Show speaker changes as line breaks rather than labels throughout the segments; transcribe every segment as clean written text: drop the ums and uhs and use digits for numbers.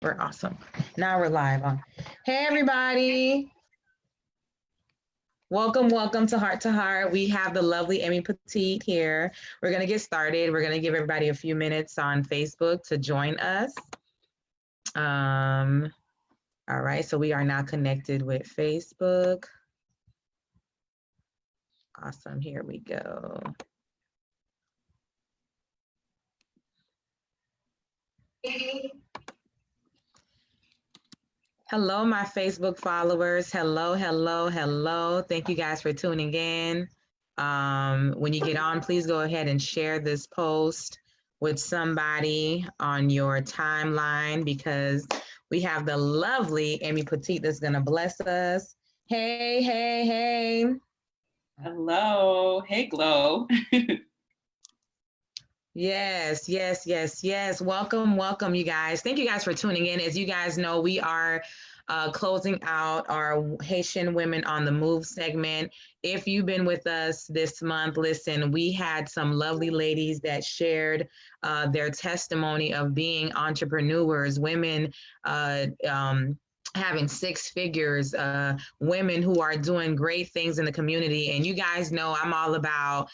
We're awesome. Now we're live on. Hey, everybody. Welcome to Heart to Heart. We have the lovely Emmy Petite here. We're going to get started. We're going to give everybody a few minutes on Facebook to join us. All right, so we are now connected with Facebook. Awesome, here we go. Hello, my Facebook followers. Hello. Thank you guys for tuning in. When you get on, please go ahead and share this post with somebody on your timeline because we have the lovely Emmy Petite that's gonna bless us. Hey.
Hello. Hey, Glow.
Yes. Welcome, you guys. Thank you guys for tuning in. As you guys know, we are closing out our Haitian Women on the Move segment. If you've been with us this month, listen, we had some lovely ladies that shared their testimony of being entrepreneurs, women having six figures, women who are doing great things in the community. And you guys know I'm all about,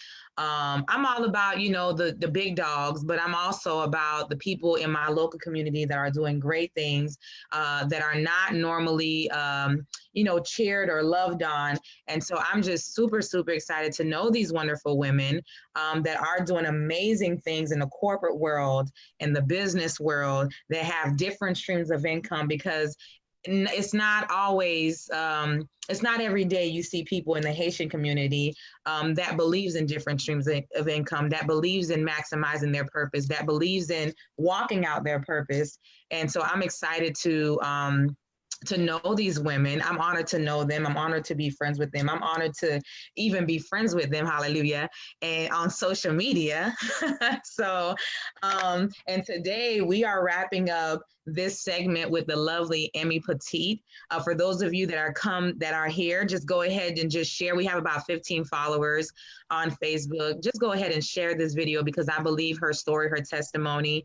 you know, the big dogs, but I'm also about the people in my local community that are doing great things that are not normally, you know, cheered or loved on. And so I'm just super excited to know these wonderful women that are doing amazing things in the corporate world and the business world that have different streams of income, because it's not always, it's not every day you see people in the Haitian community that believes in different streams of income, that believes in maximizing their purpose, that believes in walking out their purpose. And so I'm excited to know these women. I'm honored to know them. I'm honored to be friends with them. I'm honored to even be friends with them, hallelujah, and on social media. So, and today we are wrapping up this segment with the lovely Emmy Petite. For those of you that are here, just go ahead and just share. We have about 15 followers on Facebook. Just go ahead and share this video because I believe her story, her testimony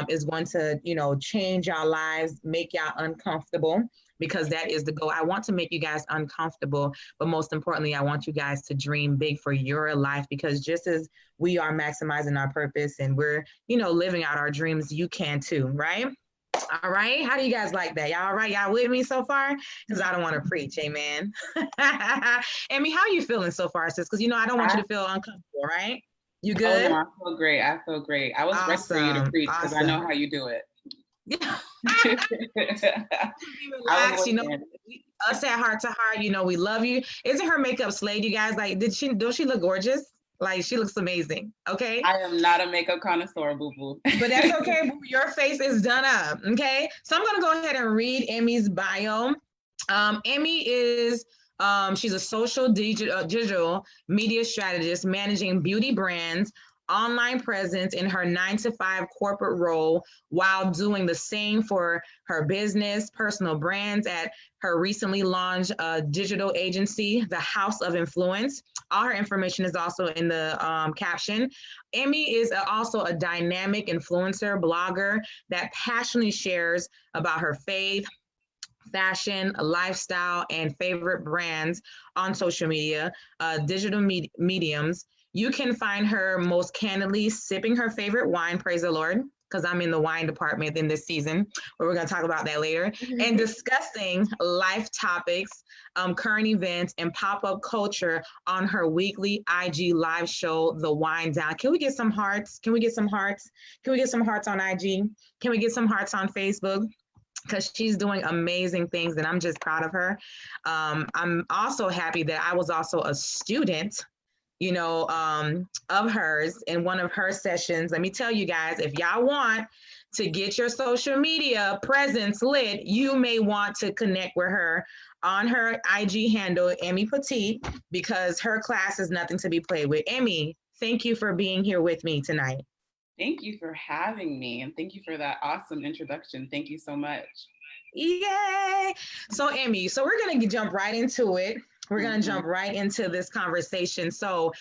is going to, you know, change our lives, make y'all uncomfortable, because that is the goal. I want to make you guys uncomfortable, but most importantly, I want you guys to dream big for your life, because just as we are maximizing our purpose and we're, you know, living out our dreams, you can too, right? All right. How do you guys like that? Y'all all right? Y'all with me so far? Because I don't want to preach. Amen. Emmy, how are you feeling so far, sis? Because, you know, I don't want you to feel uncomfortable, right? You good?
Oh, no, I feel great. I was ready for you to preach because I know how you do it.
Yeah. Relax, you know, us at Heart to Heart, you know, we love you. Isn't her makeup slayed, you guys? Like, don't she look gorgeous? Like, she looks amazing, okay?
I am not a makeup connoisseur, boo-boo.
But that's okay, boo. Your face is done up, okay? So I'm gonna go ahead and read Emmy's bio. Emmy is, she's a social digital media strategist managing beauty brands, online presence in her 9-to-5 corporate role while doing the same for her business, personal brands at her recently launched digital agency, The House of Influence. All her information is also in the caption. Emmy is also a dynamic influencer blogger that passionately shares about her faith, fashion, lifestyle, and favorite brands on social media, digital mediums. You can find her most candidly sipping her favorite wine, praise the Lord, because I'm in the wine department in this season, but we're going to talk about that later, and discussing life topics, current events, and pop-up culture on her weekly IG live show, The Wine Down. Can we get some hearts? Can we get some hearts? Can we get some hearts on IG? Can we get some hearts on Facebook? Because she's doing amazing things, and I'm just proud of her. I'm also happy that I was also a student, you know, of hers in one of her sessions. Let me tell you guys, if y'all want to get your social media presence lit, you may want to connect with her on her IG handle, Emmy Petite, because her class is nothing to be played with. Emmy, thank you for being here with me tonight.
Thank you for having me, and thank you for that awesome introduction. Thank you so much.
Yay! So Emmy, so we're gonna jump right into it. We're going to jump right into this conversation. So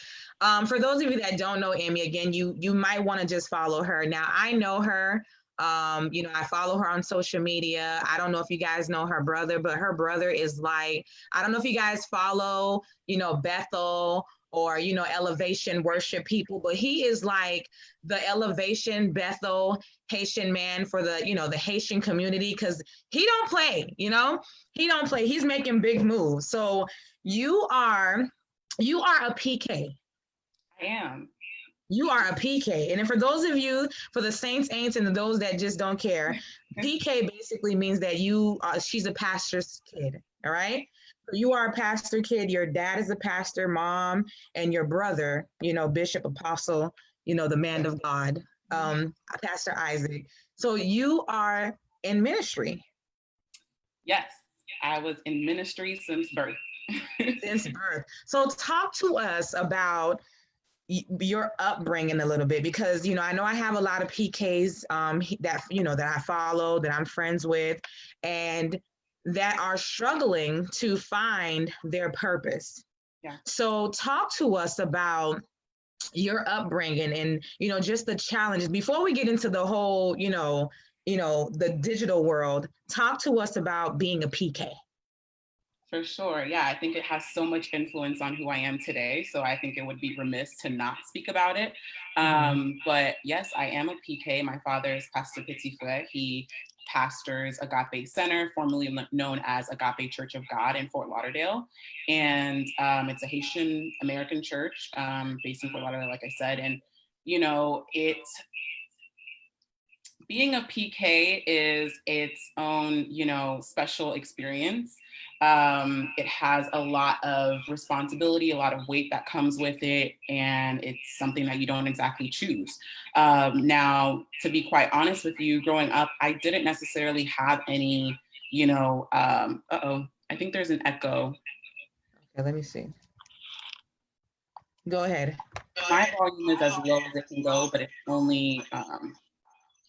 for those of you that don't know Emmy, again, you might want to just follow her. Now, I know her I follow her on social media. I don't know if you guys know her brother, but her brother is like, I don't know if you guys follow, Bethel or, Elevation worship people, but he is like the Elevation Bethel Haitian man for the Haitian community, because he don't play, he don't play. He's making big moves. So you are a PK.
I am.
You are a PK. And for those of you, for the saints, ain'ts, and those that just don't care, PK basically means that she's a pastor's kid. All right. So you are a pastor kid. Your dad is a pastor, mom, and your brother, Bishop Apostle, the man of God, Pastor Isaac. So you are in ministry.
Yes, I was in ministry since birth.
Since birth. So talk to us about your upbringing a little bit, because I know I have a lot of PKs that I follow, that I'm friends with, and that are struggling to find their purpose.
Yeah.
So talk to us about your upbringing and just the challenges before we get into the whole the digital world. Talk to us about being a PK.
For sure. Yeah, I think it has so much influence on who I am today. So I think it would be remiss to not speak about it. But yes, I am a PK. My father is Pastor Petitfouet. He pastors Agape Center, formerly known as Agape Church of God in Fort Lauderdale. And it's a Haitian American church based in Fort Lauderdale, like I said. And, being a PK is its own, special experience. It has a lot of responsibility, a lot of weight that comes with it, and it's something that you don't exactly choose. Now, to be quite honest with you, growing up, I didn't necessarily have any, I think there's an echo.
Okay, let me see. Go ahead.
My volume is as low as it can go, but it's only,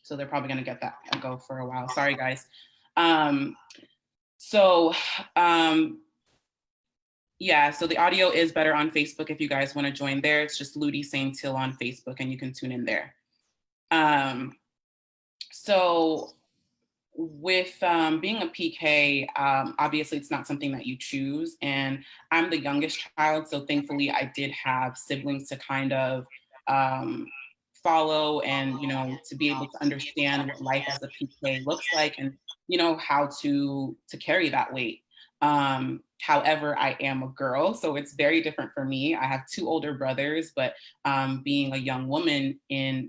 so they're probably gonna get that echo for a while. Sorry, guys. So the audio is better on Facebook if you guys want to join there. It's just Ludi Saying Till on Facebook, and you can tune in there. So with being a PK, obviously it's not something that you choose, and I'm the youngest child, so thankfully I did have siblings to kind of follow and to be able to understand what life as a PK looks like, and how to carry that weight. However, I am a girl, so it's very different for me. I have two older brothers, but being a young woman in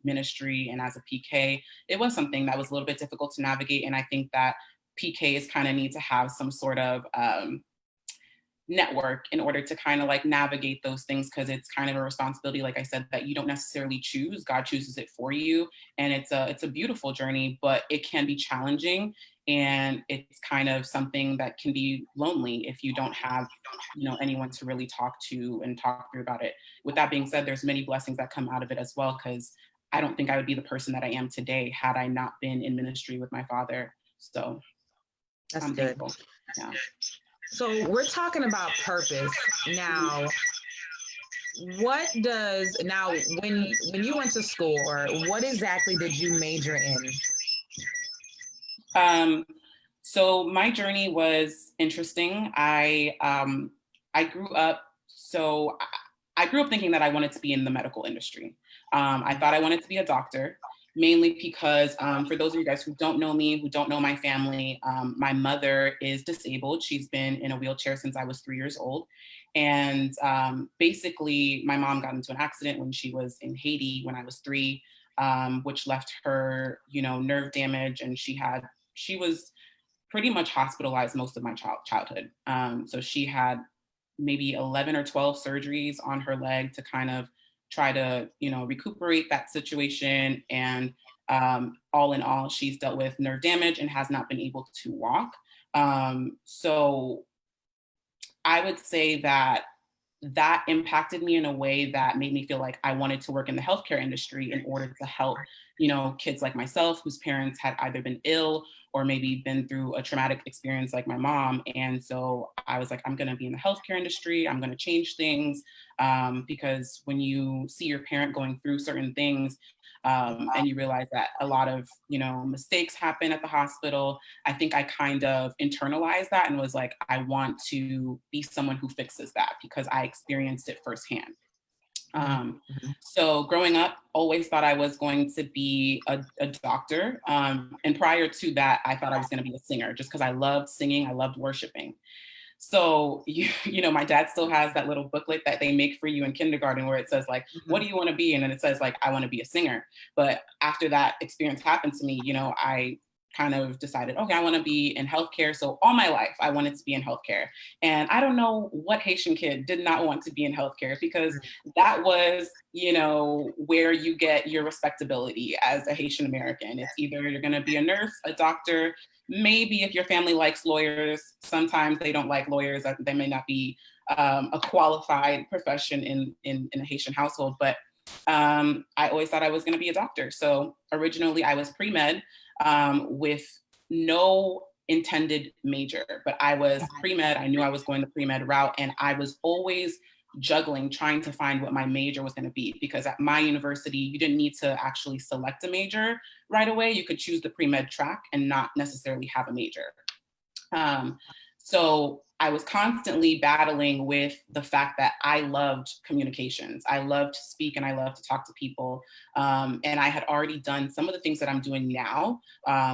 ministry and as a PK, it was something that was a little bit difficult to navigate. And I think that PKs kind of need to have some sort of network in order to kind of like navigate those things, because it's kind of a responsibility, like I said, that you don't necessarily choose. God chooses it for you, and it's a beautiful journey, but it can be challenging, and it's kind of something that can be lonely if you don't have anyone to really talk to and talk through about it. With that being said, there's many blessings that come out of it as well, because I don't think I would be the person that I am today had I not been in ministry with my father. So
that's
I'm
good.
thankful. Yeah.
So we're talking about purpose now. What does when you went to school, or what exactly did you major in?
So my journey was interesting. I grew up thinking that I wanted to be in the medical industry. I thought I wanted to be a doctor, mainly because for those of you guys who don't know me, who don't know my family, my mother is disabled. She's been in a wheelchair since I was 3 years old. And basically, my mom got into an accident when she was in Haiti when I was 3, which left her, nerve damage. And she was pretty much hospitalized most of my childhood. So she had maybe 11 or 12 surgeries on her leg to kind of try to, recuperate that situation. And all in all, she's dealt with nerve damage and has not been able to walk. So I would say that impacted me in a way that made me feel like I wanted to work in the healthcare industry in order to help, kids like myself whose parents had either been ill or maybe been through a traumatic experience like my mom. And so I was like, I'm going to be in the healthcare industry. I'm going to change things, because when you see your parent going through certain things, And you realize that a lot of, mistakes happen at the hospital. I think I kind of internalized that and was like, I want to be someone who fixes that because I experienced it firsthand. So growing up, always thought I was going to be a doctor. And prior to that, I thought I was going to be a singer just because I loved singing. I loved worshiping. So, my dad still has that little booklet that they make for you in kindergarten where it says like, what do you want to be? And then it says like, I want to be a singer. But after that experience happened to me, I kind of decided, okay, I want to be in healthcare. So all my life, I wanted to be in healthcare. And I don't know what Haitian kid did not want to be in healthcare because that was, where you get your respectability as a Haitian American. It's either you're going to be a nurse, a doctor, maybe if your family likes lawyers, sometimes they don't like lawyers. They may not be a qualified profession in a Haitian household, but I always thought I was going to be a doctor. So originally I was pre-med with no intended major, but I was pre-med. I knew I was going the pre-med route, and I was always juggling, trying to find what my major was going to be, because at my university, you didn't need to actually select a major right away. You could choose the pre-med track and not necessarily have a major. So I was constantly battling with the fact that I loved communications. I loved to speak and I loved to talk to people. And I had already done some of the things that I'm doing now,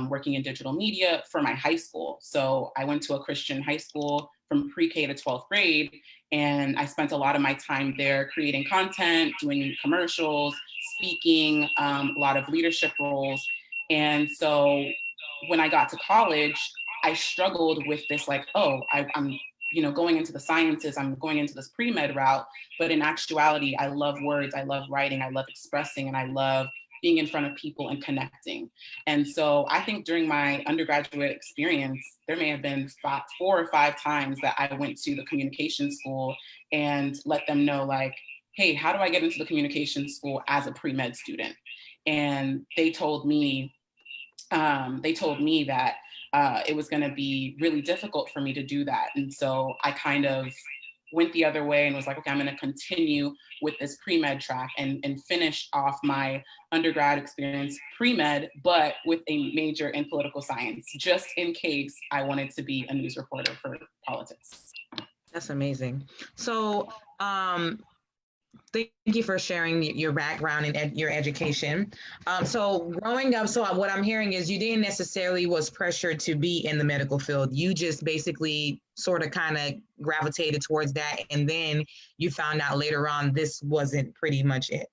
working in digital media for my high school. So I went to a Christian high school from pre-K to 12th grade. And I spent a lot of my time there creating content, doing commercials, speaking, a lot of leadership roles. And so when I got to college, I struggled with this, like, I'm going into the sciences, I'm going into this pre-med route, but in actuality, I love words, I love writing, I love expressing, and I love being in front of people and connecting. And so I think during my undergraduate experience, there may have been 4 or 5 times that I went to the communication school and let them know, like, hey, how do I get into the communication school as a pre-med student? And they told me that it was going to be really difficult for me to do that. And so I kind of went the other way and was like, okay, I'm going to continue with this pre-med track and finish off my undergrad experience pre-med, but with a major in political science, just in case I wanted to be a news reporter for politics.
That's amazing. So, thank you for sharing your background and your education. So growing up, so what I'm hearing is you didn't necessarily was pressured to be in the medical field. You just basically sort of kind of gravitated towards that. And then you found out later on, this wasn't pretty much it.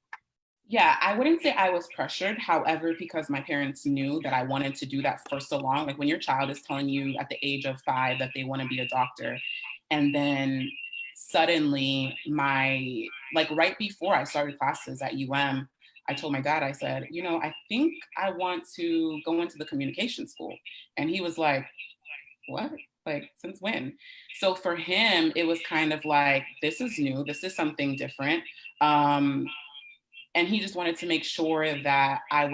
Yeah, I wouldn't say I was pressured. However, because my parents knew that I wanted to do that for so long, like when your child is telling you at the age of 5 that they want to be a doctor, and then suddenly right before I started classes at UM, I told my dad, I said, I think I want to go into the communication school. And he was like, what? Like, since when? So for him, it was kind of like, this is new. This is something different. And he just wanted to make sure that I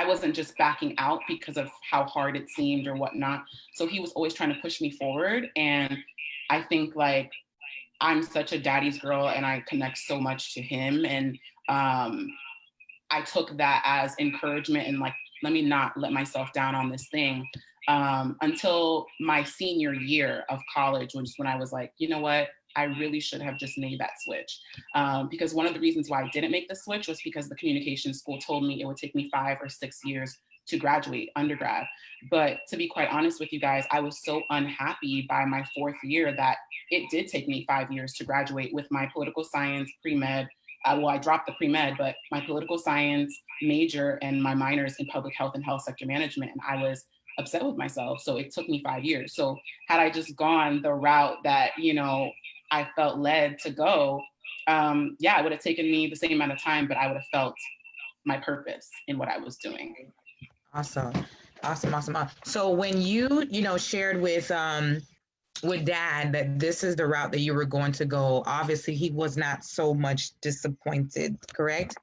wasn't just backing out because of how hard it seemed or whatnot. So he was always trying to push me forward. And I think, like, I'm such a daddy's girl and I connect so much to him. And I took that as encouragement and, like, let me not let myself down on this thing, until my senior year of college, which is when I was like, you know what? I really should have just made that switch. Because one of the reasons why I didn't make the switch was because the communication school told me it would take me 5 or 6 years to graduate undergrad. But to be quite honest with you guys, I was so unhappy by my 4th year that it did take me 5 years to graduate with my political science pre-med. I dropped the pre-med, but my political science major and my minors in public health and health sector management. And I was upset with myself. So it took me 5 years. So had I just gone the route that, I felt led to go, it would have taken me the same amount of time, but I would have felt my purpose in what I was doing.
Awesome. So when you shared with dad that this is the route that you were going to go, obviously he was not so much disappointed, correct?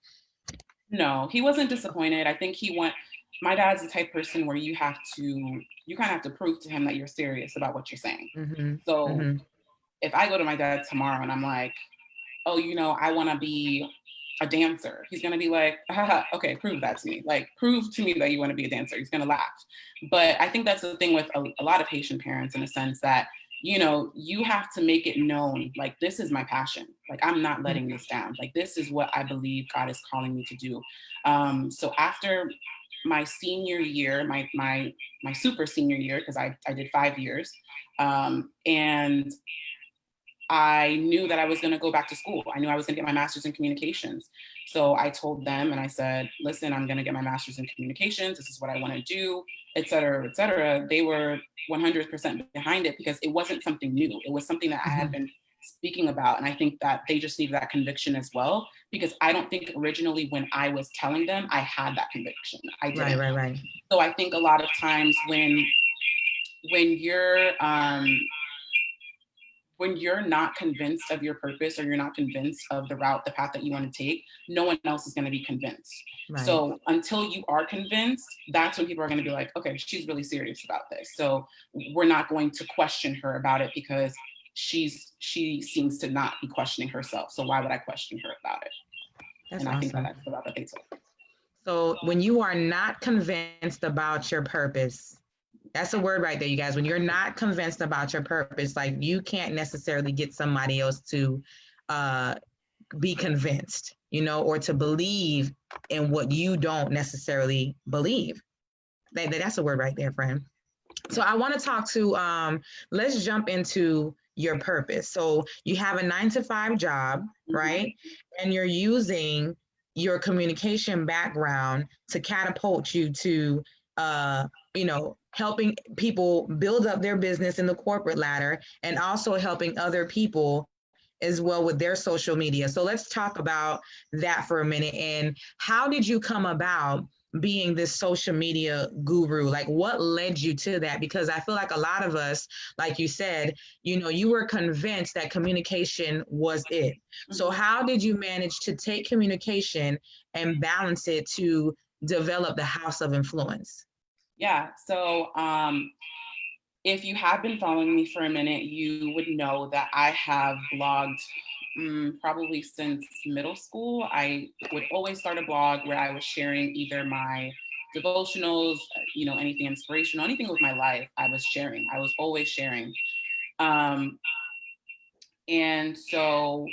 No, he wasn't disappointed. I think my dad's the type of person where you kind of have to prove to him that you're serious about what you're saying.
Mm-hmm.
So
Mm-hmm.
if I go to my dad tomorrow and I'm like, oh, I want to be a dancer. He's going to be like, haha, okay, prove that to me. Like, prove to me that you want to be a dancer. He's going to laugh. But I think that's the thing with a lot of Haitian parents, in a sense that, you know, you have to make it known, like, this is my passion. Like, I'm not letting this down. Like, this is what I believe God is calling me to do. So after my senior year, my super senior year, because I did 5 years, and I knew that I was going to go back to school. I knew I was going to get my master's in communications. So I told them and I said, listen, I'm going to get my master's in communications. This is what I want to do, et cetera, et cetera. They were 100% behind it because it wasn't something new. It was something that I had been speaking about. And I think that they just need that conviction as well, because I don't think originally when I was telling them, I had that conviction. I didn't.
Right.
So I think a lot of times when you're not convinced of your purpose, or you're not convinced of the path that you want to take, no one else is going to be convinced.
Right.
So until you are convinced, that's when people are going to be like, okay, she's really serious about this. So we're not going to question her about it because she seems to not be questioning herself. So why would I question her about it?
That's
and
awesome.
I think that's the route that they took.
So when you are not convinced about your purpose, that's a word right there, you guys. When you're not convinced about your purpose, like you can't necessarily get somebody else to be convinced, you know, or to believe in what you don't necessarily believe. That's a word right there, friend. So I want to talk to, let's jump into your purpose. So you have a 9-to-5 job, right? And you're using your communication background to catapult you to, you know, helping people build up their business in the corporate ladder, and also helping other people as well with their social media. So let's talk about that for a minute. And how did you come about being this social media guru? Like, what led you to that? Because I feel like a lot of us, like you said, you know, you were convinced that communication was it. So how did you manage to take communication and balance it to develop the house of influence?
Yeah. So if you have been following me for a minute, you would know that I have blogged probably since middle school. I would always start a blog where I was sharing either my devotionals, you know, anything inspirational, anything with my life, I was sharing. I was always sharing. And so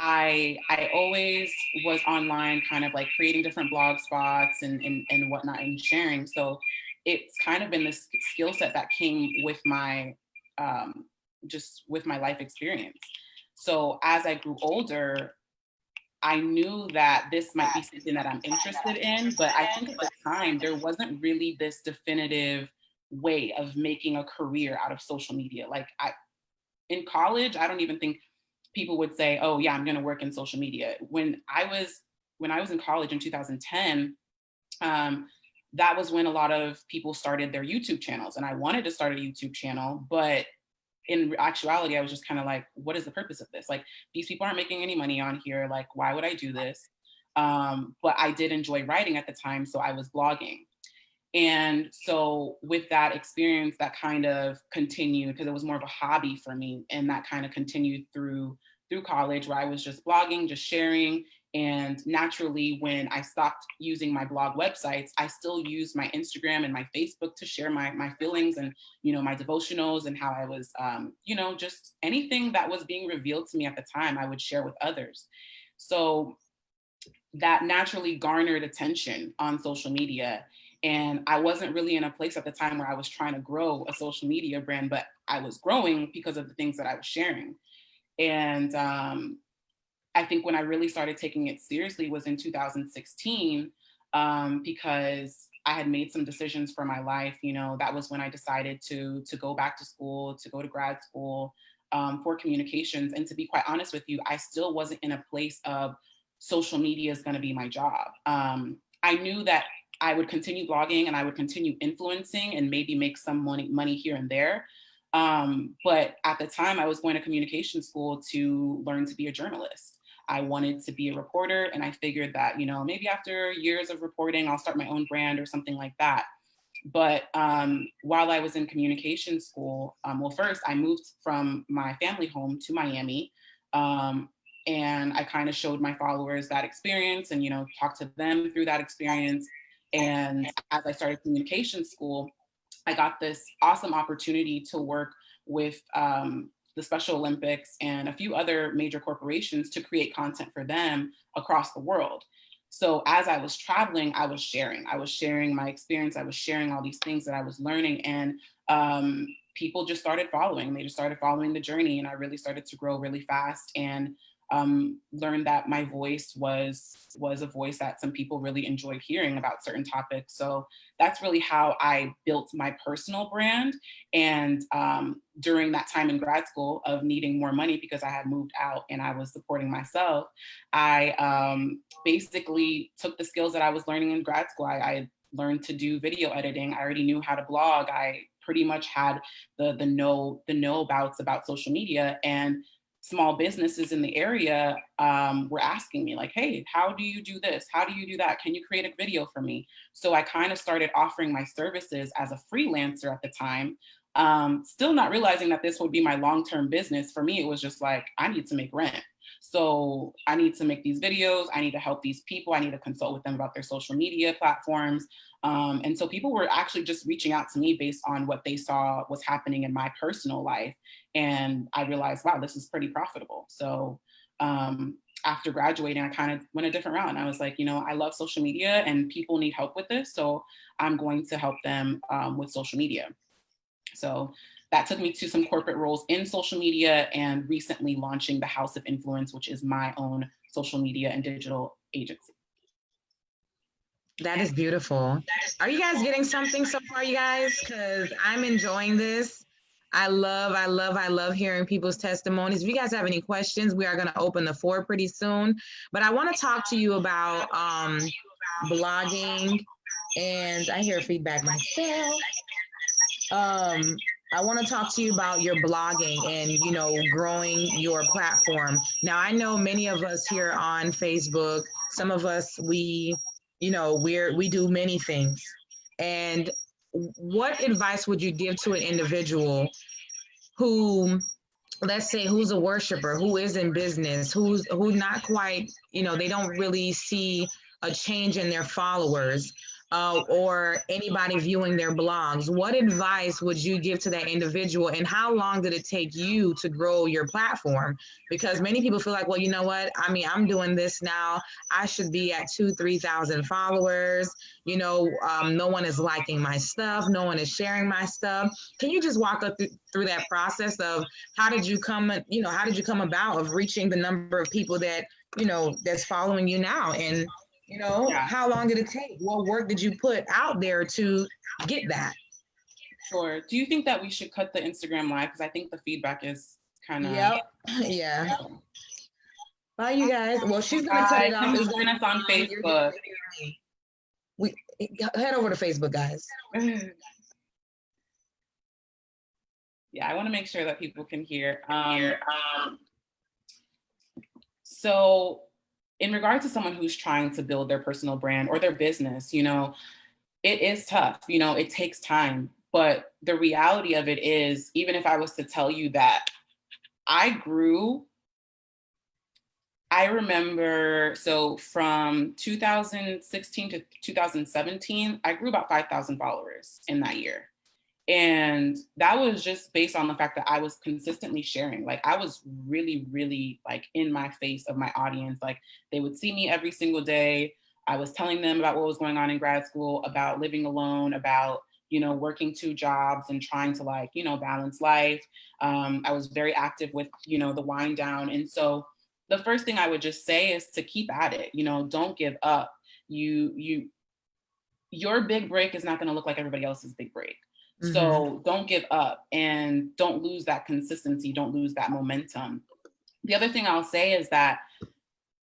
I always was online, kind of like creating different blog spots and whatnot and sharing. So it's kind of been this skill set that came with my just with my life experience. So as I grew older, I knew that this might be something that I'm interested in, but I think at the time there wasn't really this definitive way of making a career out of social media. Like in college, I don't even think people would say, oh yeah, I'm going to work in social media. When I was in college in 2010, that was when a lot of people started their YouTube channels, and I wanted to start a YouTube channel, but in actuality, I was just kind of like, what is the purpose of this? Like, these people aren't making any money on here. Like, why would I do this? But I did enjoy writing at the time, so I was blogging. And so with that experience, that kind of continued, because it was more of a hobby for me, and that kind of continued through college, where I was just blogging, just sharing. And naturally, when I stopped using my blog websites, I still used my Instagram and my Facebook to share my feelings and, you know, my devotionals and how I was, you know, just anything that was being revealed to me at the time, I would share with others. So that naturally garnered attention on social media. And I wasn't really in a place at the time where I was trying to grow a social media brand, but I was growing because of the things that I was sharing. And I think when I really started taking it seriously was in 2016, because I had made some decisions for my life. You know, that was when I decided to go back to school, to go to grad school for communications. And to be quite honest with you, I still wasn't in a place of social media is going to be my job. I knew that I would continue blogging and I would continue influencing and maybe make some money here and there. But at the time I was going to communication school to learn to be a journalist. I wanted to be a reporter, and I figured that, you know, maybe after years of reporting, I'll start my own brand or something like that. But while I was in communication school, well, first I moved from my family home to Miami. And I kind of showed my followers that experience and, talked to them through that experience. And as I started communication school, I got this awesome opportunity to work with the Special Olympics and a few other major corporations to create content for them across the world. So as I was traveling, I was sharing my experience. I was sharing all these things that I was learning, and people just started following. They just started following the journey, and I really started to grow really fast, and learned that my voice was a voice that some people really enjoyed hearing about certain topics. So that's really how I built my personal brand. And during that time in grad school of needing more money because I had moved out and I was supporting myself, I basically took the skills that I was learning in grad school. I learned to do video editing. I already knew how to blog. I pretty much had the know abouts about social media, and small businesses in the area were asking me like, hey, how do you do this? How do you do that? Can you create a video for me? So I kind of started offering my services as a freelancer at the time, still not realizing that this would be my long-term business. For me, it was just like, I need to make rent. So I need to make these videos. I need to help these people. I need to consult with them about their social media platforms. And so people were actually just reaching out to me based on what they saw was happening in my personal life. And I realized, wow, this is pretty profitable. So after graduating, I kind of went a different route. And I was like, I love social media and people need help with this. So I'm going to help them with social media. So that took me to some corporate roles in social media, and recently launching the House of Influence, which is my own social media and digital agency.
That is beautiful. Are you guys getting something so far, you guys? Because I'm enjoying this. I love hearing people's testimonies. If you guys have any questions, we are going to open the floor pretty soon. But I want to talk to you about blogging, and I hear feedback myself. I want to talk to you about your blogging and, growing your platform. Now, I know many of us here on Facebook, some of us, we do many things. And what advice would you give to an individual who, let's say, who's a worshiper, who is in business, who not quite, they don't really see a change in their followers, or anybody viewing their blogs? What advice would you give to that individual, and how long did it take you to grow your platform? Because many people feel like, well, you know what? I mean, I'm doing this now. I should be at 2,000-3,000 followers. No one is liking my stuff. No one is sharing my stuff. Can you just walk us through that process of how did you come about of reaching the number of people that, that's following you now? And how long did it take? What work did you put out there to get that?
Sure. Do you think that we should cut the Instagram live? Because I think the feedback is kind of...
Yep. Yeah. Bye, you guys. Well, she's going to cut it off.
Join us on Facebook.
We head over to Facebook, guys.
Yeah, I want to make sure that people can hear. So in regard to someone who's trying to build their personal brand or their business, it is tough. It takes time. But the reality of it is, even if I was to tell you that I remember, so from 2016 to 2017, I grew about 5,000 followers in that year. And that was just based on the fact that I was consistently sharing. Like, I was really, really like in my face of my audience. Like, they would see me every single day. I was telling them about what was going on in grad school, about living alone, about, working 2 jobs and trying to balance life. I was very active with, the wind down. And so the first thing I would just say is to keep at it. Don't give up. Your big break is not going to look like everybody else's big break. Mm-hmm. So don't give up and don't lose that consistency. Don't lose that momentum. The other thing I'll say is that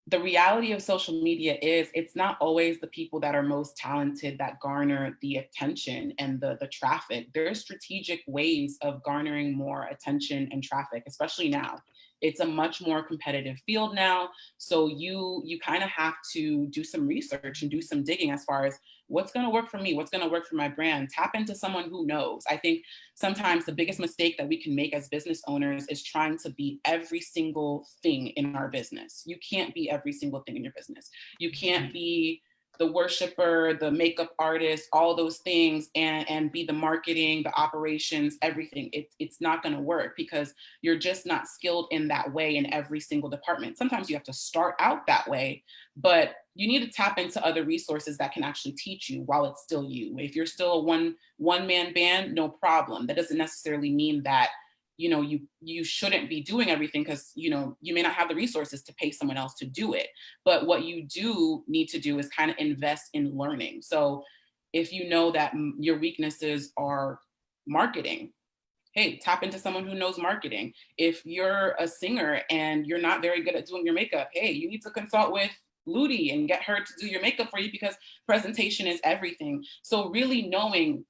the reality of social media is it's not always the people that are most talented that garner the attention and the traffic. There are strategic ways of garnering more attention and traffic, especially now. It's a much more competitive field now. So you kind of have to do some research and do some digging as far as what's going to work for me, what's going to work for my brand. Tap into someone who knows. I think sometimes the biggest mistake that we can make as business owners is trying to be every single thing in our business. You can't be every single thing in your business. You can't be the worshiper, the makeup artist, all those things, and be the marketing, the operations, everything. It's not going to work because you're just not skilled in that way in every single department. Sometimes you have to start out that way, but you need to tap into other resources that can actually teach you while it's still you. If you're still a one man band, no problem. That doesn't necessarily mean that you shouldn't be doing everything, because you may not have the resources to pay someone else to do it. But what you do need to do is kind of invest in learning. So if you know that your weaknesses are marketing, hey, tap into someone who knows marketing. If you're a singer and you're not very good at doing your makeup, hey, you need to consult with Ludi and get her to do your makeup for you, because presentation is everything. So really knowing,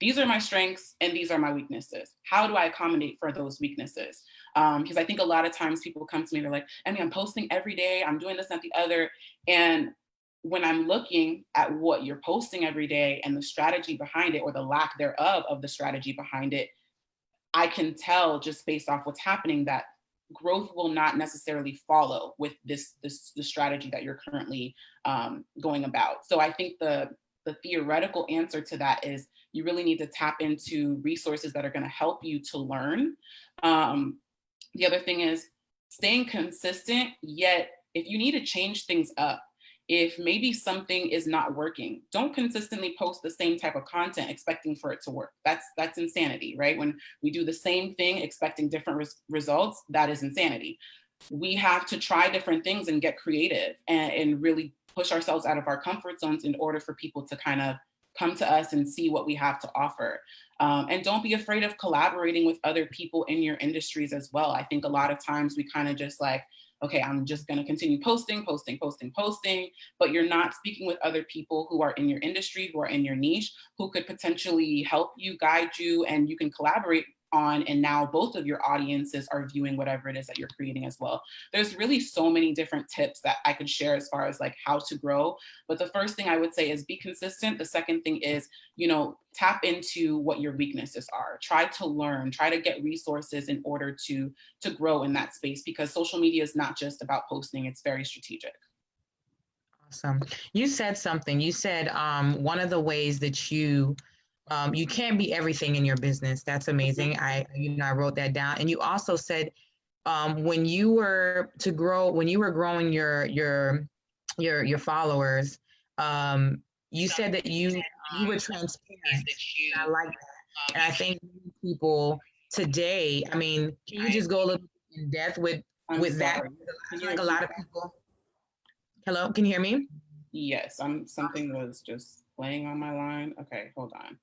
these are my strengths and these are my weaknesses. How do I accommodate for those weaknesses? Because I think a lot of times people come to me, they're like, I'm posting every day, I'm doing this, and the other. And when I'm looking at what you're posting every day and the strategy behind it, or the lack thereof of the strategy behind it, I can tell just based off what's happening that growth will not necessarily follow with the strategy that you're currently going about. So I think the theoretical answer to that is you really need to tap into resources that are going to help you to learn. The other thing is staying consistent, yet if you need to change things up, if maybe something is not working, don't consistently post the same type of content expecting for it to work. That's insanity, right? When we do the same thing expecting different results, that is insanity. We have to try different things and get creative and really push ourselves out of our comfort zones in order for people to kind of come to us and see what we have to offer. And don't be afraid of collaborating with other people in your industries as well. I think a lot of times we kind of just like, okay, I'm just going to continue posting, but you're not speaking with other people who are in your industry, who are in your niche, who could potentially help you, guide you, and you can collaborate on. And now both of your audiences are viewing whatever it is that you're creating as well. There's really so many different tips that I could share as far as like how to grow. But the first thing I would say is be consistent. The second thing is, tap into what your weaknesses are. Try to learn, try to get resources in order to grow in that space, because social media is not just about posting, it's very strategic.
Awesome. You said something. You said one of the ways that you can't be everything in your business. That's amazing. I wrote that down. And you also said when you were growing your followers, you said that you were transparent. I like that. And I think people today, can you just go a little in depth with that? I feel like a lot of people. Hello, can you hear me?
Yes, something was just playing on my line. Okay, hold on.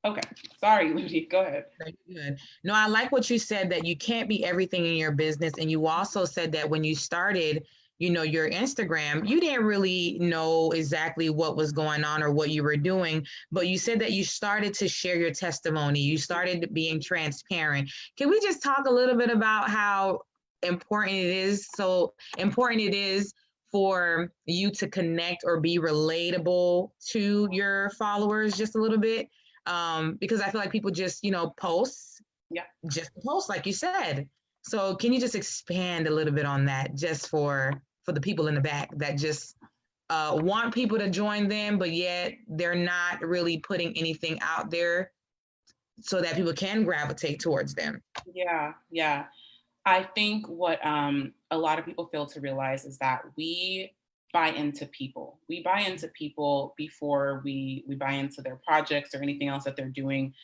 Okay, sorry, Ludi, go ahead.
Good. No, I like what you said, that you can't be everything in your business. And you also said that when you started, your Instagram, you didn't really know exactly what was going on or what you were doing, but you said that you started to share your testimony. You started being transparent. Can we just talk a little bit about how important it is? So important it is for you to connect or be relatable to your followers just a little bit. Because I feel like people just, post, just post, like you said. So can you just expand a little bit on that, just for the people in the back that just want people to join them, but yet they're not really putting anything out there so that people can gravitate towards them?
Yeah. I think what a lot of people fail to realize is that we buy into people. We buy into people before we buy into their projects or anything else that they're doing.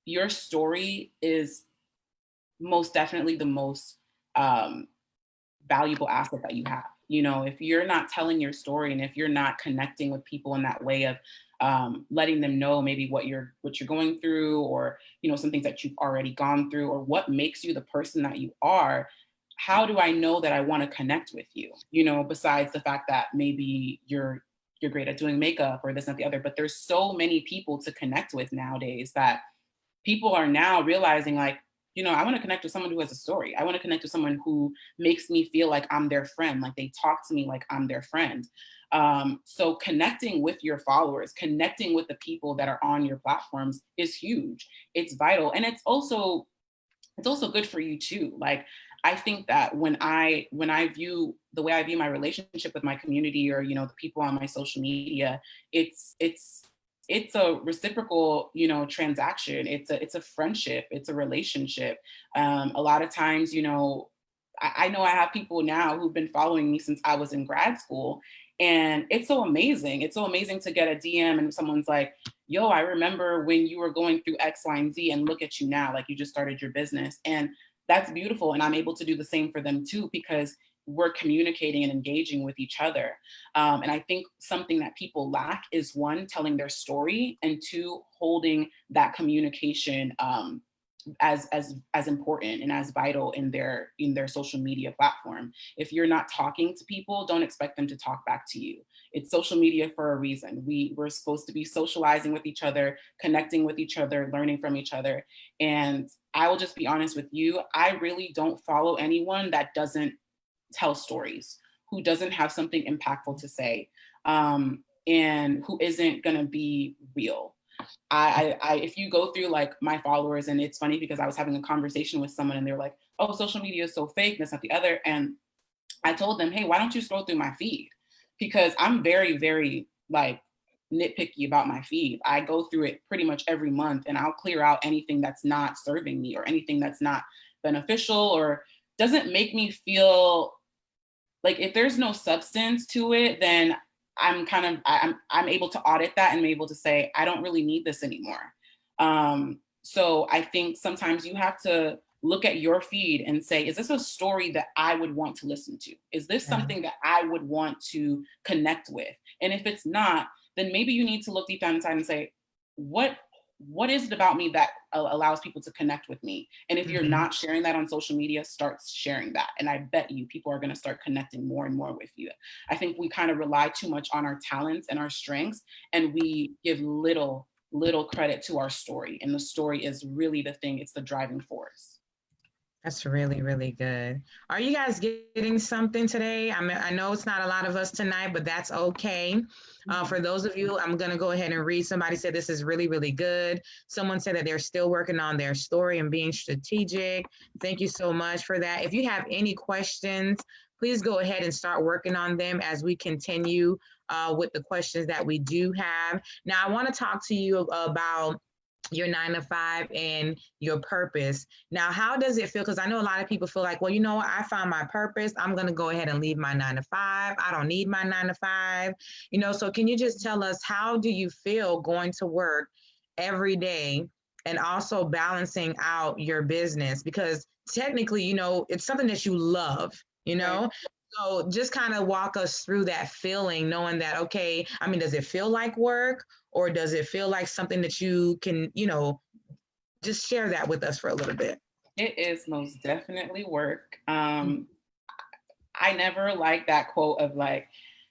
Your story is most definitely the most valuable asset that you have. If you're not telling your story and if you're not connecting with people in that way of letting them know maybe what you're going through, or some things that you've already gone through, or what makes you the person that you are, how do I know that I want to connect with you? Besides the fact that maybe you're great at doing makeup or this and the other, but there's so many people to connect with nowadays that people are now realizing, like, I want to connect with someone who has a story. I want to connect with someone who makes me feel like I'm their friend, like they talk to me like I'm their friend. So connecting with your followers, connecting with the people that are on your platforms is huge. It's vital. And it's also good for you too. Like, I think that when I view the way I view my relationship with my community, or the people on my social media, it's a reciprocal, transaction. It's a friendship. It's a relationship. A lot of times, I know I have people now who've been following me since I was in grad school, and it's so amazing. It's so amazing to get a DM and someone's like, yo, I remember when you were going through X, Y, and Z, and look at you now, like you just started your business. And that's beautiful. And I'm able to do the same for them too, because we're communicating and engaging with each other. And I think something that people lack is, one, telling their story, and two, holding that communication as important and as vital in their social media platform. If you're not talking to people, don't expect them to talk back to you. It's social media for a reason. We're supposed to be socializing with each other, connecting with each other, learning from each other. And I will just be honest with you, I really don't follow anyone that doesn't tell stories, who doesn't have something impactful to say, and who isn't gonna be real. If you go through like my followers, and it's funny because I was having a conversation with someone and they were like, oh, social media is so fake, this, not the other. And I told them, hey, why don't you scroll through my feed? Because I'm very, very like nitpicky about my feed. I go through it pretty much every month, and I'll clear out anything that's not serving me, or anything that's not beneficial, or doesn't make me feel like, if there's no substance to it, then I'm able to audit that and I'm able to say, I don't really need this anymore. So I think sometimes you have to look at your feed and say, is this a story that I would want to listen to? Is this something that I would want to connect with? And if it's not, then maybe you need to look deep down inside and say, what is it about me that allows people to connect with me? And if you're not sharing that on social media, start sharing that. And I bet you people are going to start connecting more and more with you. I think we kind of rely too much on our talents and our strengths, and we give little credit to our story. And the story is really the thing. It's the driving force.
That's really, really good. Are you guys getting something today? I know it's not a lot of us tonight, but that's okay. For those of you, I'm going to go ahead and read. Somebody said this is really, really good. Someone said that they're still working on their story and being strategic. Thank you so much for that. If you have any questions, please go ahead and start working on them as we continue with the questions that we do have. Now, I want to talk to you about your 9 to 5 and your purpose. Now, how does it feel? Because I know a lot of people feel like, well, you know what? I found my purpose. I'm going to go ahead and leave my 9 to 5. I don't need my 9 to 5. So can you just tell us, how do you feel going to work every day and also balancing out your business? Because technically, it's something that you love,
Right.
So just kind of walk us through that feeling, knowing that, okay, does it feel like work, or does it feel like something that you can, just share that with us for a little bit?
It is most definitely work. I never like that quote of like,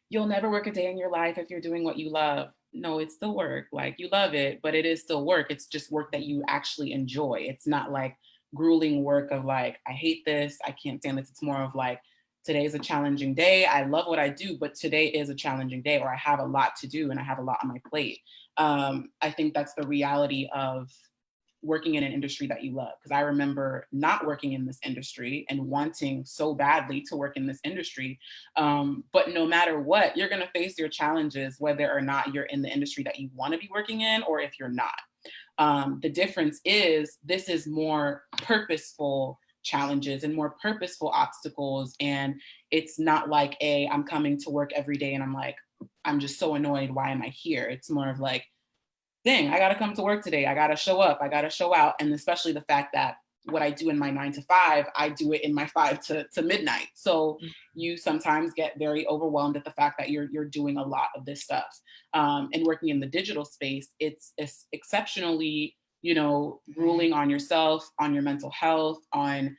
you'll never work a day in your life if you're doing what you love. No, it's still work. Like, you love it, but it is still work. It's just work that you actually enjoy. It's not like grueling work of like, I hate this, I can't stand this. It's more of like, today is a challenging day. I love what I do, but today is a challenging day, or I have a lot to do and I have a lot on my plate. I think that's the reality of working in an industry that you love. Because I remember not working in this industry and wanting so badly to work in this industry. But no matter what, you're going to face your challenges, whether or not you're in the industry that you want to be working in, or if you're not. The difference is, this is more purposeful challenges and more purposeful obstacles. And it's not like, I'm coming to work every day and I'm like, I'm just so annoyed. Why am I here? It's more of like, dang, I got to come to work today. I got to show up. I got to show out. And especially the fact that what I do in my 9 to 5, I do it in my 5 to midnight. So you sometimes get very overwhelmed at the fact that you're doing a lot of this stuff. And working in the digital space, it's exceptionally, grueling on yourself, on your mental health, on,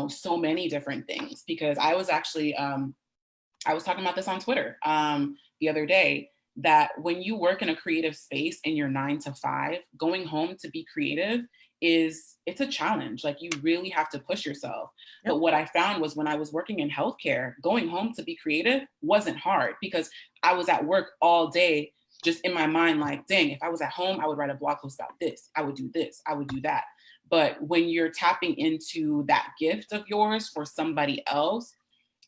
so many different things. Because I was actually, I was talking about this on Twitter the other day, that when you work in a creative space in your 9 to 5, going home to be creative it's a challenge. Like, you really have to push yourself.
Yep.
But what I found was, when I was working in healthcare, going home to be creative wasn't hard, because I was at work all day, just in my mind, like, dang, if I was at home, I would write a blog post about this, I would do this, I would do that. But when you're tapping into that gift of yours for somebody else,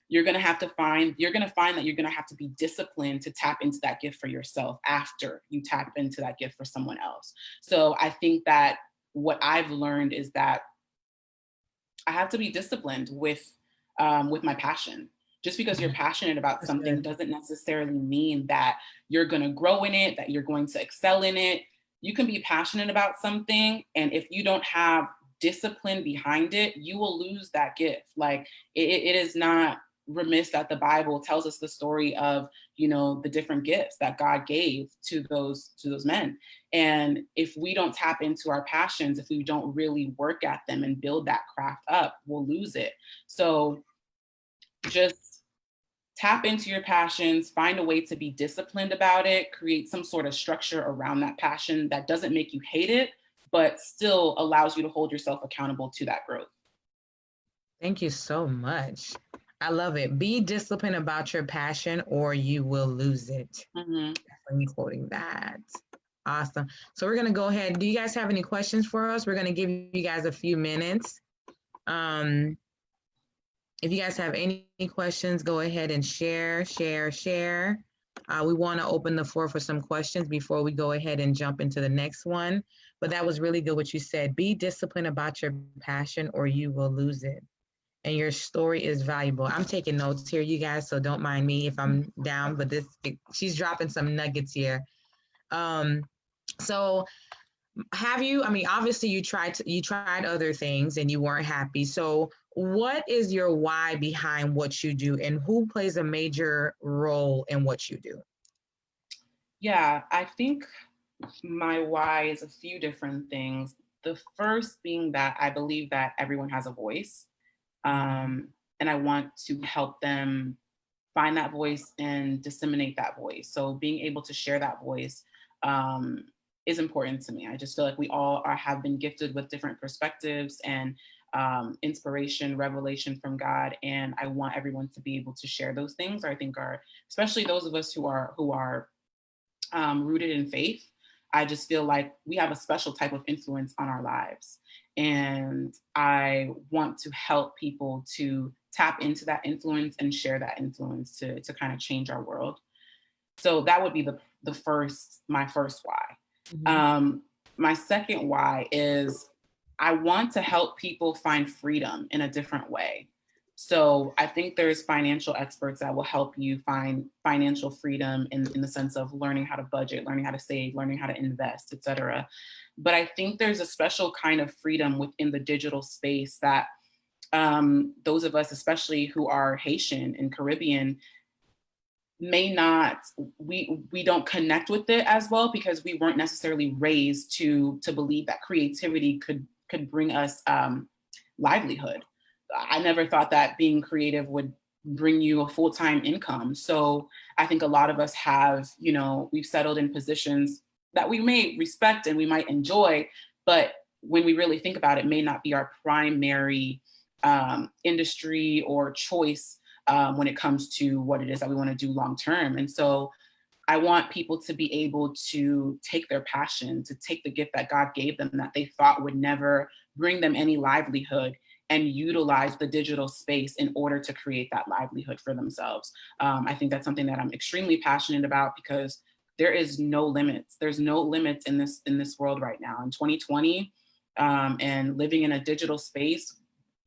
you're going to find that you're going to have to be disciplined to tap into that gift for yourself after you tap into that gift for someone else. So I think that what I've learned is that I have to be disciplined with my passion. Just because you're passionate about
That's
something
good.
doesn't necessarily mean that you're going to grow in it, that you're going to excel in it. You can be passionate about something, and if you don't have discipline behind it, you will lose that gift. Like, it is not remiss that the Bible tells us the story of, the different gifts that God gave to those men. And if we don't tap into our passions, if we don't really work at them and build that craft up, we'll lose it. So just tap into your passions, find a way to be disciplined about it, create some sort of structure around that passion that doesn't make you hate it, but still allows you to hold yourself accountable to that growth.
Thank you so much. I love it. Be disciplined about your passion or you will lose it.
Mm-hmm.
Definitely quoting that. Awesome. So we're going to go ahead. Do you guys have any questions for us? We're going to give you guys a few minutes. If you guys have any questions, go ahead and share. We want to open the floor for some questions before we go ahead and jump into the next one. But that was really good what you said. Be disciplined about your passion or you will lose it. And your story is valuable. I'm taking notes here, you guys, so don't mind me if I'm down, but she's dropping some nuggets here. So obviously you tried other things and you weren't happy. So what is your why behind what you do, and who plays a major role in what you do?
Yeah, I think my why is a few different things. The first being that I believe that everyone has a voice, and I want to help them find that voice and disseminate that voice. So being able to share that voice is important to me. I just feel like we all have been gifted with different perspectives and inspiration, revelation from God, and I want everyone to be able to share those things. I think especially those of us who are rooted in faith. I just feel like we have a special type of influence on our lives, and I want to help people to tap into that influence and share that influence to kind of change our world. So that would be my first why.
Mm-hmm.
My second why is I want to help people find freedom in a different way. So I think there's financial experts that will help you find financial freedom in the sense of learning how to budget, learning how to save, learning how to invest, etc. But I think there's a special kind of freedom within the digital space that those of us, especially who are Haitian and Caribbean, may not, we don't connect with it as well, because we weren't necessarily raised to believe that creativity could bring us livelihood. I never thought that being creative would bring you a full-time income. So I think a lot of us have, we've settled in positions that we may respect and we might enjoy, but when we really think about it, may not be our primary industry or choice when it comes to what it is that we want to do long term. And so I want people to be able to take their passion, to take the gift that God gave them that they thought would never bring them any livelihood, and utilize the digital space in order to create that livelihood for themselves. I think that's something that I'm extremely passionate about, because there is no limits. There's no limits in this world right now. In 2020, and living in a digital space,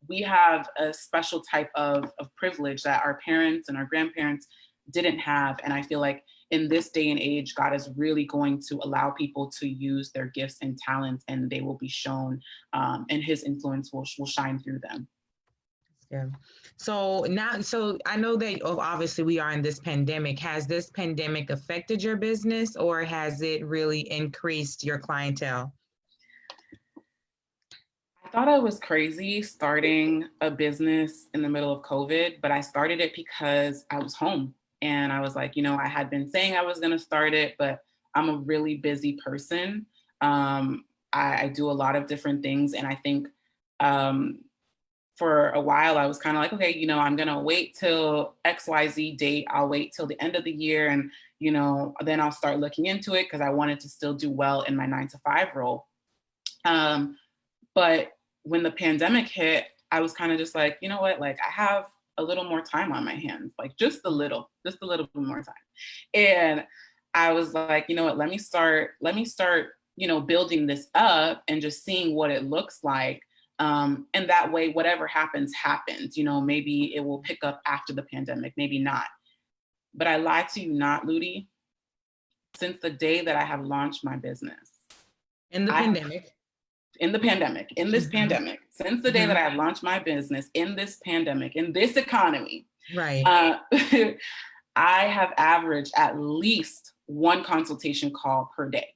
we have a special type of privilege that our parents and our grandparents didn't have. And I feel like in this day and age, God is really going to allow people to use their gifts and talents, and they will be shown, and his influence will shine through them.
Yeah. So I know that obviously we are in this pandemic. Has this pandemic affected your business, or has it really increased your clientele?
I thought I was crazy starting a business in the middle of COVID, but I started it because I was home. And I was like, I had been saying I was going to start it, but I'm a really busy person. I do a lot of different things. And I think for a while, I was kind of like, okay, you know, I'm going to wait till XYZ date. I'll wait till the end of the year. And, you know, then I'll start looking into it because I wanted to still do well in my 9-to-5 role. But when the pandemic hit, I was kind of just like, you know what, like I have a little more time on my hands, like just a little bit more time. And I was like, you know what, let me start, you know, building this up and just seeing what it looks like. And that way, whatever happens, happens. You know, maybe it will pick up after the pandemic, maybe not. But I lie to you not, Ludi. Since the day that I have launched my business.
In the pandemic.
In this pandemic, since the day that I have launched my business, in this pandemic, in this economy,
right.
I have averaged at least one consultation call per day.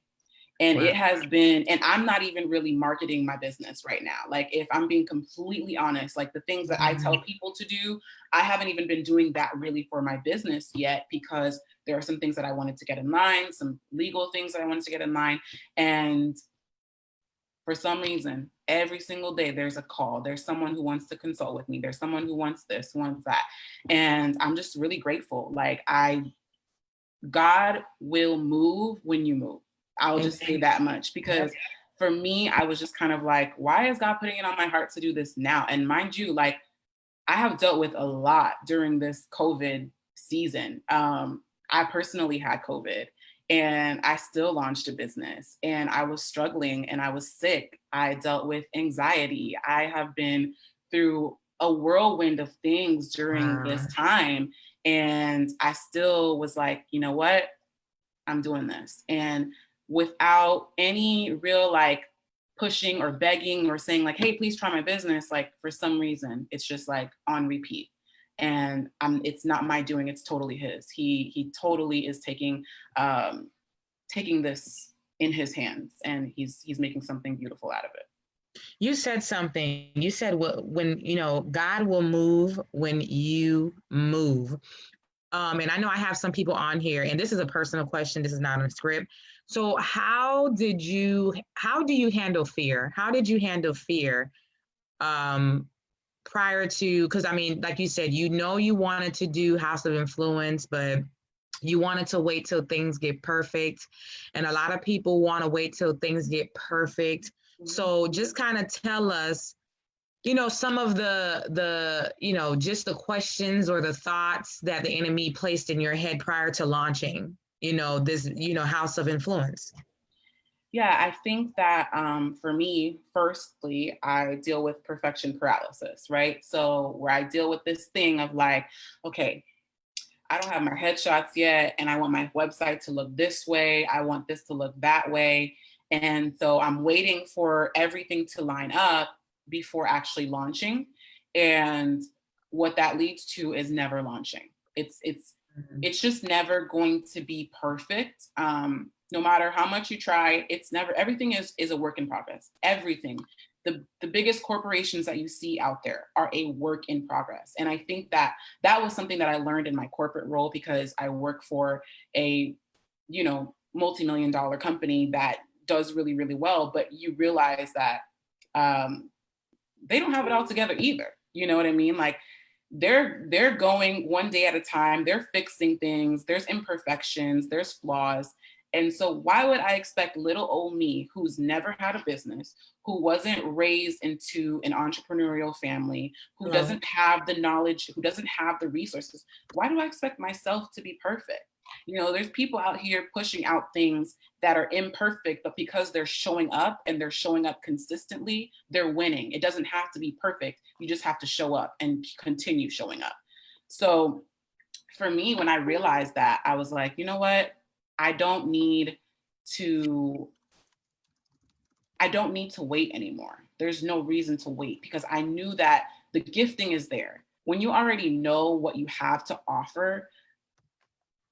And it has been, and I'm not even really marketing my business right now. Like, if I'm being completely honest, like the things that I tell people to do, I haven't even been doing that really for my business yet, because there are some things that I wanted to get in line, some legal things that I wanted to get in line. And for some reason, every single day there's a call. There's someone who wants to consult with me. There's someone who wants this, wants that. And I'm just really grateful. Like, God will move when you move. I'll just say that much, because for me, I was just kind of like, why is God putting it on my heart to do this now? And mind you, like, I have dealt with a lot during this COVID season. I personally had COVID and I still launched a business, and I was struggling and I was sick. I dealt with anxiety. I have been through a whirlwind of things during this time. And I still was like, you know what? I'm doing this. And without any real like pushing or begging or saying like, hey, please try my business, like for some reason, it's just like on repeat. And it's not my doing, it's totally his. He totally is taking this in his hands, and he's making something beautiful out of it.
You said something. You said when, you know, God will move when you move. And I know I have some people on here, and this is a personal question. This is not a script. So how do you handle fear? How did you handle fear prior to, because I mean, like you said, you know, you wanted to do House of Influence, but you wanted to wait till things get perfect. And a lot of people want to wait till things get perfect. So just kind of tell us, you know, some of the you know, just the questions or the thoughts that the enemy placed in your head prior to launching, you know, this, you know, House of Influence.
Yeah, I think that for me, firstly, I deal with perfection paralysis, right? So where I deal with this thing of like, okay, I don't have my headshots yet, and I want my website to look this way. I want this to look that way. And so I'm waiting for everything to line up before actually launching. And what that leads to is never launching. It's just never going to be perfect. No matter how much you try, it's never, everything is a work in progress. Everything. The biggest corporations that you see out there are a work in progress. And I think that was something that I learned in my corporate role, because I work for a, you know, multi-million-dollar company that does really, really well, but you realize that they don't have it all together either. You know what I mean? Like, they're going one day at a time, they're fixing things, there's imperfections, there's flaws. And so why would I expect little old me, who's never had a business, who wasn't raised into an entrepreneurial family, who doesn't have the knowledge, who doesn't have the resources, why do I expect myself to be perfect? You know, there's people out here pushing out things that are imperfect, but because they're showing up and they're showing up consistently, they're winning. It doesn't have to be perfect. You just have to show up and continue showing up. So for me, when I realized that, I was like, you know what? I don't need to wait anymore. There's no reason to wait, because I knew that the gifting is there. When you already know what you have to offer,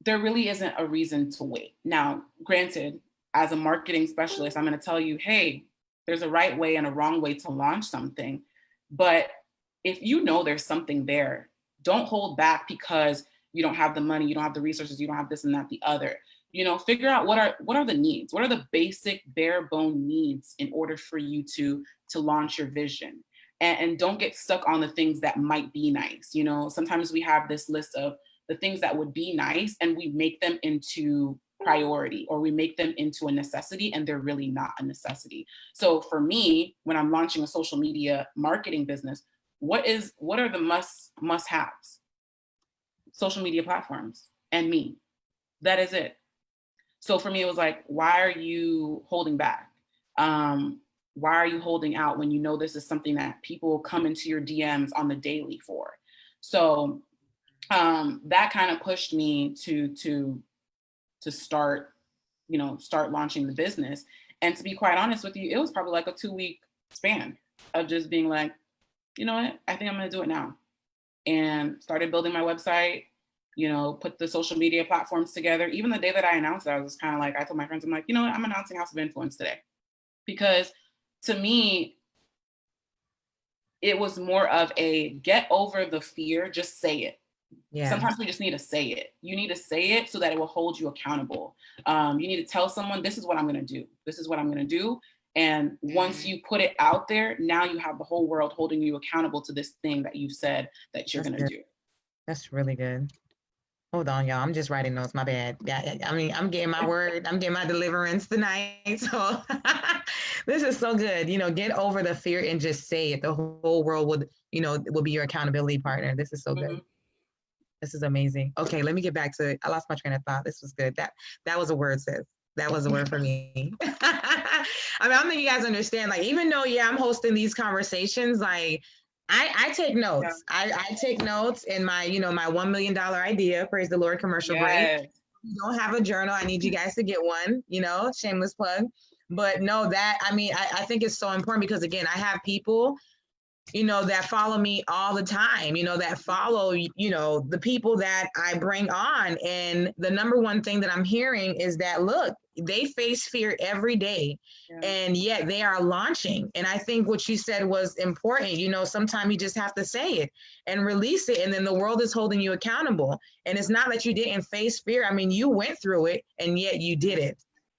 there really isn't a reason to wait. Now, granted, as a marketing specialist, I'm going to tell you, hey, there's a right way and a wrong way to launch something. But if you know there's something there, don't hold back because you don't have the money, you don't have the resources, you don't have this and that, the other. Figure out what are the needs, what are the basic bare bone needs in order for you to launch your vision. And don't get stuck on the things that might be nice. Sometimes we have this list of the things that would be nice and we make them into priority, or we make them into a necessity, and they're really not a necessity. So for me, when I'm launching a social media marketing business, what are the must haves? Social media platforms and me. That is it. So for me, it was like, why are you holding back? Why are you holding out when you know this is something that people come into your DMs on the daily for? So that kind of pushed me to start launching the business. And to be quite honest with you, it was probably like a 2-week span of just being like, you know what, I think I'm going to do it now. And started building my website, put the social media platforms together. Even the day that I announced it, I was kind of like, I told my friends, I'm like, you know what, I'm announcing House of Influence today. Because to me, it was more of a get over the fear, just say it. Yeah. Sometimes we just need to say it. You need to say it so that it will hold you accountable. You need to tell someone, this is what I'm going to do. This is what I'm going to do. And once you put it out there, now you have the whole world holding you accountable to this thing that you said that you're going to do.
That's really good. Hold on, y'all. I'm just writing notes. My bad. I mean, I'm getting my word. I'm getting my deliverance tonight. So this is so good. Get over the fear and just say it. The whole world would be your accountability partner. This is so good. This is amazing. Okay, let me get back to it. I lost my train of thought. This was good. That was a word, sis. That was a word for me. I mean, I don't think you guys understand. Like, even though, I'm hosting these conversations, like, I take notes. Yeah. I take notes in my, my $1 million idea, praise the Lord, commercial break. If you don't have a journal, I need you guys to get one, shameless plug. But no, I think it's so important because, again, I have people that follow me all the time, that follow, the people that I bring on. And the number one thing that I'm hearing is that, look, they face fear every day, and yet they are launching. And I think what you said was important. Sometimes you just have to say it and release it. And then the world is holding you accountable. And it's not that you didn't face fear. I mean, you went through it and yet you did it.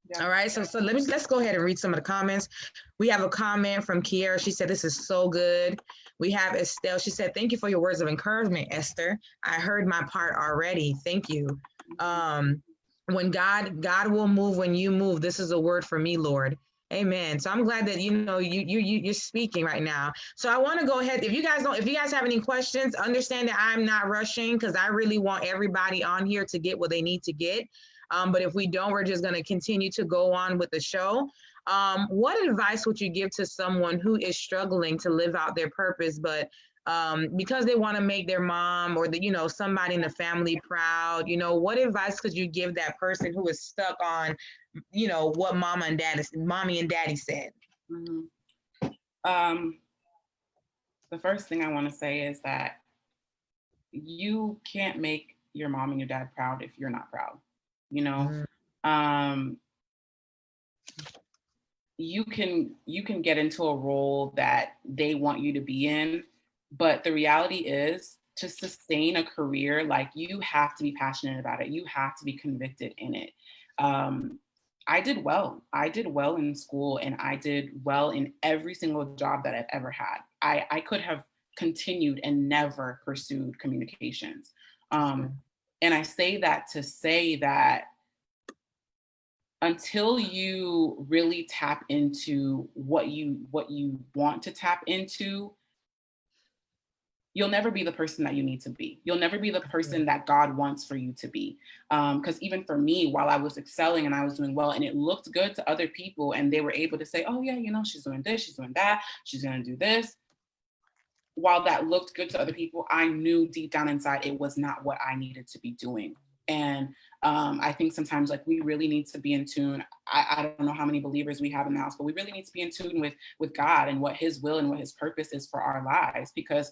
Yeah. All right. So let's go ahead and read some of the comments. We have a comment from Kiera. She said, this is so good. We have Estelle. She said, thank you for your words of encouragement, Esther. I heard my part already. Thank you. When God will move when you move. This is a word for me, Lord. Amen. So I'm glad that you're speaking right now. So I want to go ahead. If you guys have any questions, understand that I'm not rushing because I really want everybody on here to get what they need to get. But if we don't, we're just going to continue to go on with the show. What advice would you give to someone who is struggling to live out their purpose, but because they want to make their mom or somebody in the family proud, what advice could you give that person who is stuck on, what mommy and daddy said?
Mm-hmm. The first thing I want to say is that you can't make your mom and your dad proud if you're not proud. You can get into a role that they want you to be in, but the reality is, to sustain a career, like, you have to be passionate about it. You have to be convicted in it. I did well. I did well in school, and I did well in every single job that I've ever had. I could have continued and never pursued communications. And I say that to say that until you really tap into what you want to tap into, you'll never be the person that you need to be. You'll never be the person that God wants for you to be. Because even for me, while I was excelling and I was doing well and it looked good to other people and they were able to say, oh yeah, she's doing this, she's doing that, she's gonna do this. While that looked good to other people, I knew deep down inside it was not what I needed to be doing. And I think sometimes, like, we really need to be in tune. I don't know how many believers we have in the house, but we really need to be in tune with God and what his will and what his purpose is for our lives. Because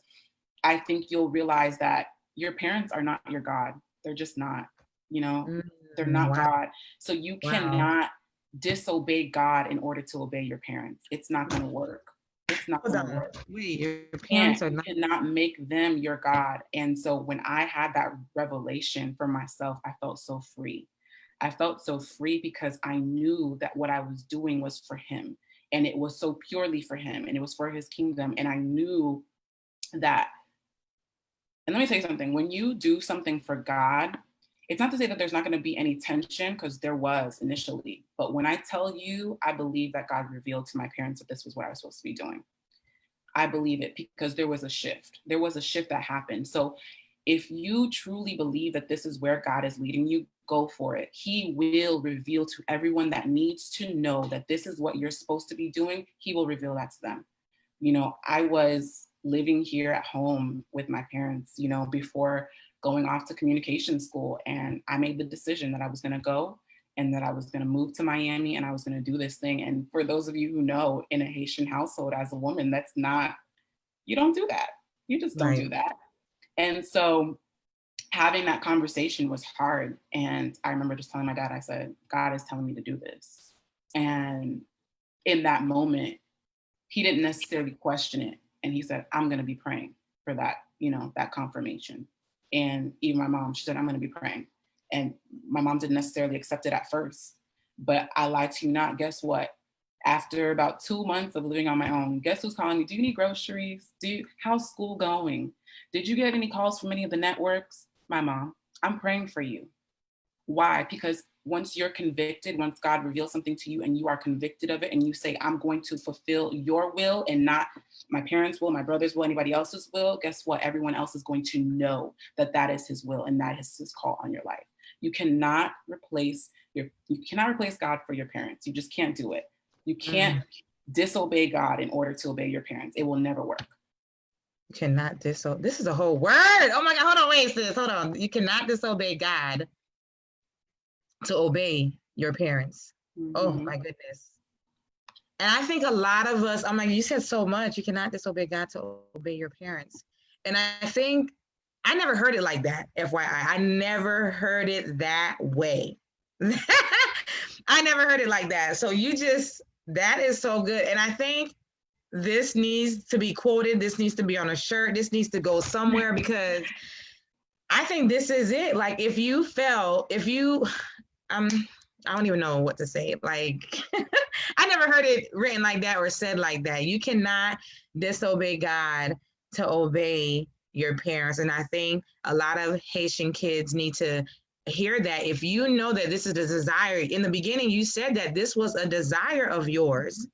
I think you'll realize that your parents are not your God. They're just not, they're not God. So you cannot disobey God in order to obey your parents. It's not going to work. It's not going to work.
Wait, your parents
you cannot make them your God. And so when I had that revelation for myself, I felt so free. I felt so free because I knew that what I was doing was for him, and it was so purely for him, and it was for his kingdom. And I knew that, and let me tell you something, when you do something for God, it's not to say that there's not going to be any tension, because there was initially. But when I tell you, I believe that God revealed to my parents that this was what I was supposed to be doing. I believe it because there was a shift. There was a shift that happened. So if you truly believe that this is where God is leading you, go for it. He will reveal to everyone that needs to know that this is what you're supposed to be doing. He will reveal that to them. I was living here at home with my parents, before going off to communication school. And I made the decision that I was going to go and that I was going to move to Miami and I was going to do this thing. And for those of you who know, in a Haitian household as a woman, you don't do that. You just don't do that. And so having that conversation was hard. And I remember just telling my dad, I said, God is telling me to do this. And in that moment, he didn't necessarily question it. And he said, I'm going to be praying for that, that confirmation. And even my mom, she said, I'm going to be praying. And my mom didn't necessarily accept it at first, but I lied to you not. Guess what? After about 2 months of living on my own, guess who's calling me? Do you need groceries? How's school going? Did you get any calls from any of the networks? My mom. I'm praying for you. Why? Because once you're convicted, once God reveals something to you and you are convicted of it and you say, I'm going to fulfill your will and not my parents' will, my brother's will, anybody else's will, guess what? Everyone else is going to know that that is his will and that is his call on your life. You cannot replace God for your parents. You just can't do it. You can't disobey God in order to obey your parents. It will never work.
You cannot disobey. This is a whole word. Oh my God, hold on, wait, sis, hold on. You cannot disobey God to obey your parents. Oh my goodness. And I think a lot of us, I'm like, you said so much, you cannot disobey God to obey your parents. And I think, I never heard it like that, FYI. I never heard it that way. I never heard it like that. So that is so good. And I think this needs to be quoted. This needs to be on a shirt. This needs to go somewhere because I think this is it. Like I don't even know what to say. Like, I never heard it written like that or said like that. You cannot disobey God to obey your parents. And I think a lot of Haitian kids need to hear that. If you know that this is a desire, in the beginning, you said that this was a desire of yours.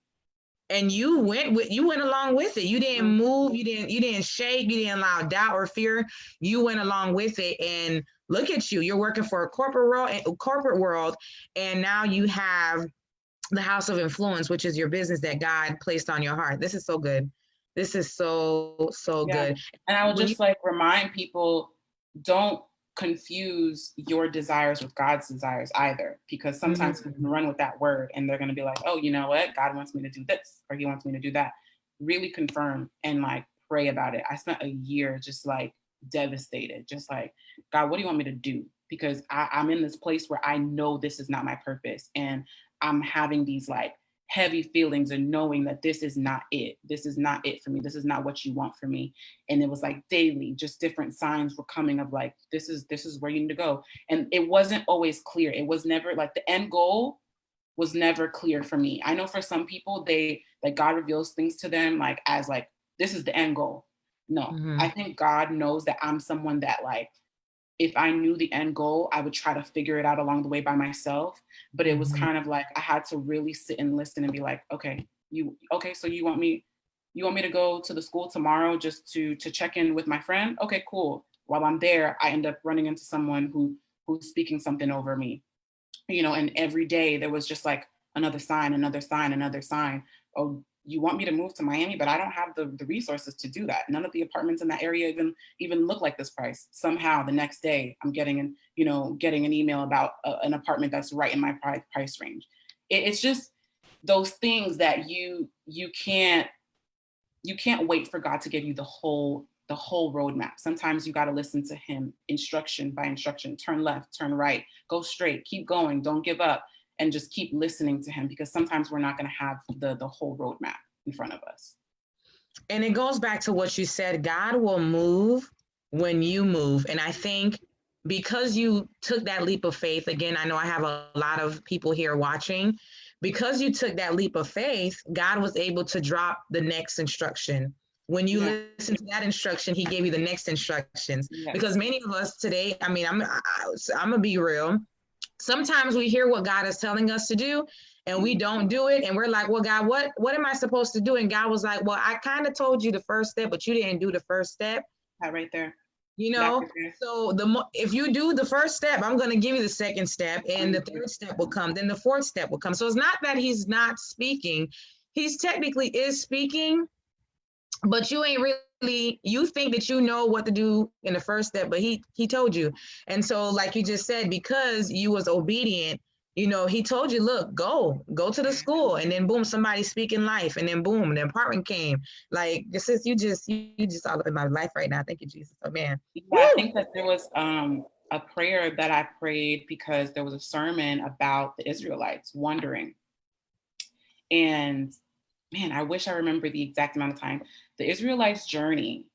And you went along with it. You didn't move, you didn't shake, you didn't allow doubt or fear. You went along with it, and look at you. You're working for a corporate world, and now you have the House of Influence, which is your business that God placed on your heart. This is so good. This is so good.
And I will just remind people, don't confuse your desires with God's desires either, because sometimes we can run with that word and they're going to be like, oh, you know what? God wants me to do this, or he wants me to do that. Really confirm and pray about it. I spent a year just devastated, just God, what do you want me to do? Because I'm in this place where I know this is not my purpose. And I'm having these heavy feelings and knowing that this is not it. This is not it for me. This is not what you want for me. And it was daily, just different signs were coming of this is where you need to go. And it wasn't always clear. It was never the end goal was never clear for me. I know for some people, God reveals things to them as this is the end goal. No, I think God knows that I'm someone that if I knew the end goal, I would try to figure it out along the way by myself. But it was kind of I had to really sit and listen and be okay, so you want me to go to the school tomorrow just to check in with my friend? Okay, cool. While I'm there, I end up running into someone who's speaking something over me, and every day there was just another sign, another sign, another sign. Oh, you want me to move to Miami, but I don't have the resources to do that. None of the apartments in that area even look like this price. Somehow the next day I'm getting an email about an apartment that's right in my price range. It's just those things that you can't wait for God to give you the whole roadmap. Sometimes you got to listen to him instruction by instruction. Turn left, turn right, go straight, keep going, don't give up. And just keep listening to him, because sometimes we're not going to have the whole roadmap in front of us.
And it goes back to what you said, God will move when you move. And I think because you took that leap of faith, again, I know I have a lot of people here watching, because you took that leap of faith, God was able to drop the next instruction. When you
Yeah.
listen to that instruction, he gave you the next instructions. Because
Yes.
many of us today, I mean, I'm gonna be real. Sometimes we hear what God is telling us to do and we don't do it. And we're like, well, God, what am I supposed to do? And God was like, well, I kind of told you the first step, but you didn't do the first step.
That right there.
You
That
know,
right there.
so if you do the first step, I'm going to give you the second step, and the third step will come, then the fourth step will come. So it's not that he's not speaking. He's technically is speaking, but you ain't really, you think that you know what to do in the first step, but he told you. And so like you just said, because you was obedient, you know, he told you, look, go to the school, and then boom, somebody speaking life, and then boom, the apartment came. Like this is you just all in my life right now. Thank you, Jesus. Oh man.
Yeah,
Woo!
I think that there was a prayer that I prayed because there was a sermon about the Israelites wandering. And man, I wish I remember the exact amount of time. The Israelites' journey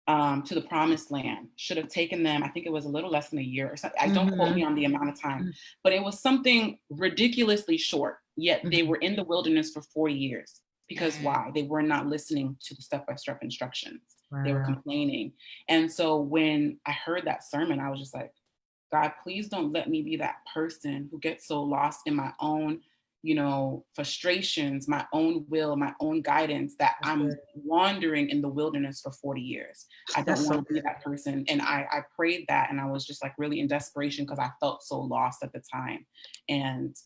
to the promised land should have taken them, I think it was a little less than a year or something. I don't quote me on the amount of time, but it was something ridiculously short, yet they were in the wilderness for 40 years. Because why? They were not listening to the step-by-step instructions.
Wow.
They were complaining. And so when I heard that sermon, I was just like, God, please don't let me be that person who gets so lost in my own, you know, frustrations, my own will, my own guidance, that I'm wandering in the wilderness for 40 years. I don't want to be that person. And I prayed that, and I was just like really in desperation because I felt so lost at the time, and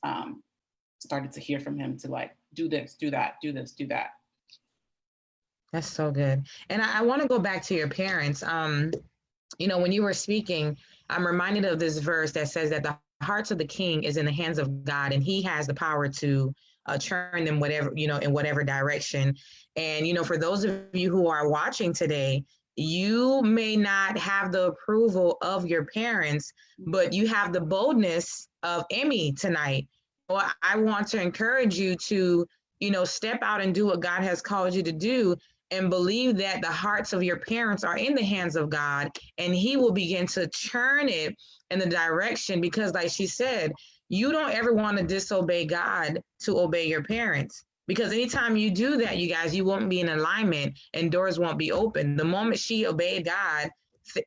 started to hear from him to like, do this, do that, do this, do that.
That's so good. And I want to go back to your parents. You know, when you were speaking, I'm reminded of this verse that says that the hearts of the king is in the hands of God, and he has the power to turn them whatever, you know, in whatever direction. And, you know, for those of you who are watching today, you may not have the approval of your parents, but you have the boldness of Emmy tonight. Well, I want to encourage you to, you know, step out and do what God has called you to do, and believe that the hearts of your parents are in the hands of God, and he will begin to turn it in the direction, because like she said, you don't ever want to disobey God to obey your parents, because anytime you do that, you guys, you won't be in alignment and doors won't be open. The moment she obeyed God,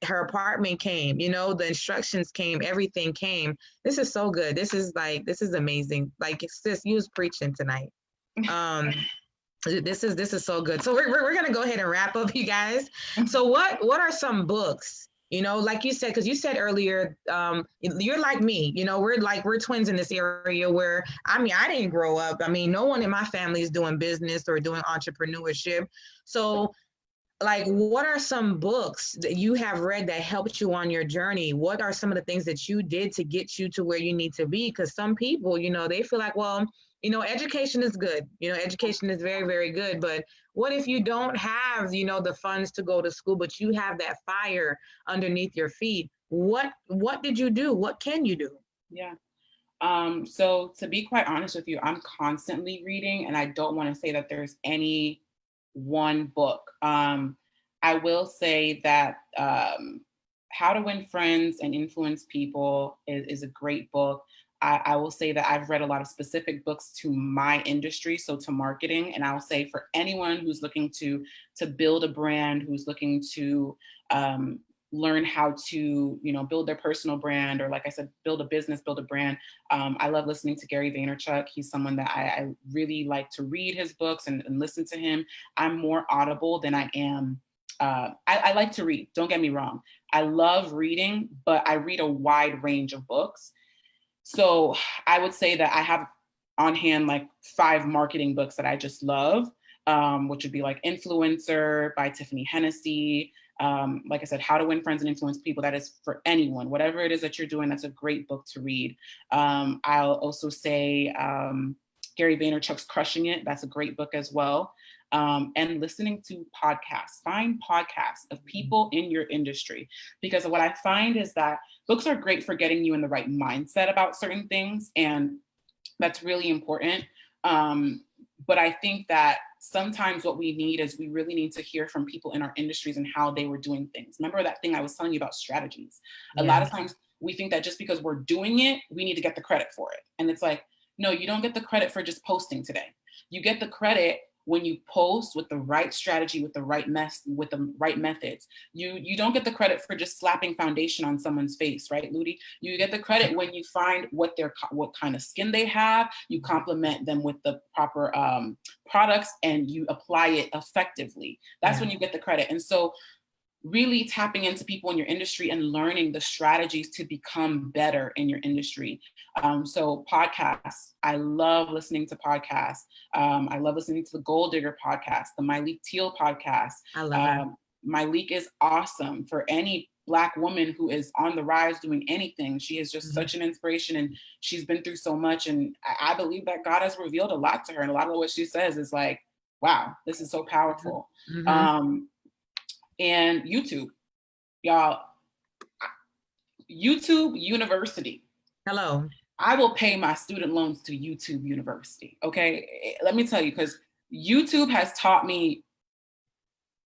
her apartment came, you know, the instructions came, everything came. This is so good. This is amazing. Like sis, you was preaching tonight. This is so good. So we're gonna go ahead and wrap up, you guys. So what are some books? You know, like you said, because you said earlier, you're like me. You know, we're twins in this area where, I mean, I didn't grow up. I mean, no one in my family is doing business or doing entrepreneurship. So, like, what are some books that you have read that helped you on your journey? What are some of the things that you did to get you to where you need to be? Because some people, you know, they feel like, well, you know, education is good. You know, education is very, very good. But what if you don't have, you know, the funds to go to school, but you have that fire underneath your feet? What did you do? What can you do?
Yeah. So to be quite honest with you, I'm constantly reading, and I don't want to say that there's any one book. I will say that How to Win Friends and Influence People is a great book. I will say that I've read a lot of specific books to my industry, so to marketing. And I will say for anyone who's looking to build a brand, who's looking to learn how to, you know, build their personal brand, or like I said, build a business, build a brand. I love listening to Gary Vaynerchuk. He's someone that I really like to read his books and listen to him. I'm more audible than I am. I like to read, don't get me wrong. I love reading, but I read a wide range of books. So I would say that I have on hand like 5 marketing books that I just love, which would be like Influencer by Tiffany Hennessy. Like I said, How to Win Friends and Influence People. That is for anyone, whatever it is that you're doing, that's a great book to read. I'll also say Gary Vaynerchuk's Crushing It. That's a great book as well. And listening to podcasts. Find podcasts of people in your industry, because what I find is that books are great for getting you in the right mindset about certain things, and that's really important. But I think that sometimes what we need is we really need to hear from people in our industries and how they were doing things. Remember that thing I was telling you about strategies? A lot of times we think that just because we're doing it, we need to get the credit for it. And it's like, no, you don't get the credit for just posting today. You get the credit when you post with the right strategy, with the right with the right methods. You don't get the credit for just slapping foundation on someone's face, right, Ludi? You get the credit when you find what kind of skin they have, you complement them with the proper products, and you apply it effectively. That's when you get the credit. And so really tapping into people in your industry and learning the strategies to become better in your industry. So podcasts, I love listening to podcasts. I love listening to the Gold Digger podcast, the Myleik Teal podcast.
I love her.
Myleik is awesome for any Black woman who is on the rise doing anything. She is just such an inspiration, and she's been through so much. And I believe that God has revealed a lot to her. And a lot of what she says is like, wow, this is so powerful. And YouTube, y'all, YouTube University.
Hello.
I will pay my student loans to YouTube University, okay? Let me tell you, because YouTube has taught me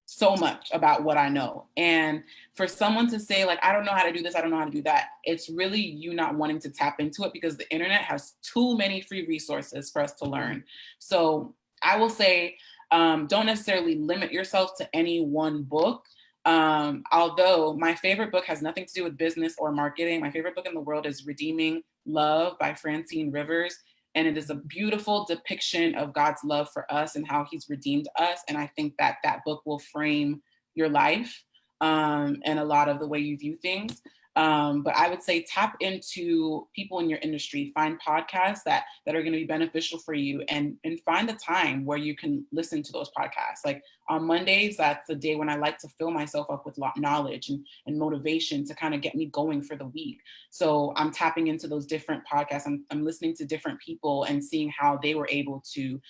so much about what I know. And for someone to say like, I don't know how to do this, I don't know how to do that, it's really you not wanting to tap into it, because the internet has too many free resources for us to learn. So I will say, don't necessarily limit yourself to any one book. Although my favorite book has nothing to do with business or marketing. My favorite book in the world is Redeeming Love by Francine Rivers. And it is a beautiful depiction of God's love for us and how he's redeemed us. And I think that that book will frame your life and a lot of the way you view things. But I would say tap into people in your industry, find podcasts that are going to be beneficial for you, and find the time where you can listen to those podcasts. Like on Mondays, that's the day when I like to fill myself up with knowledge and motivation to kind of get me going for the week. So I'm tapping into those different podcasts. I'm listening to different people and seeing how they were able to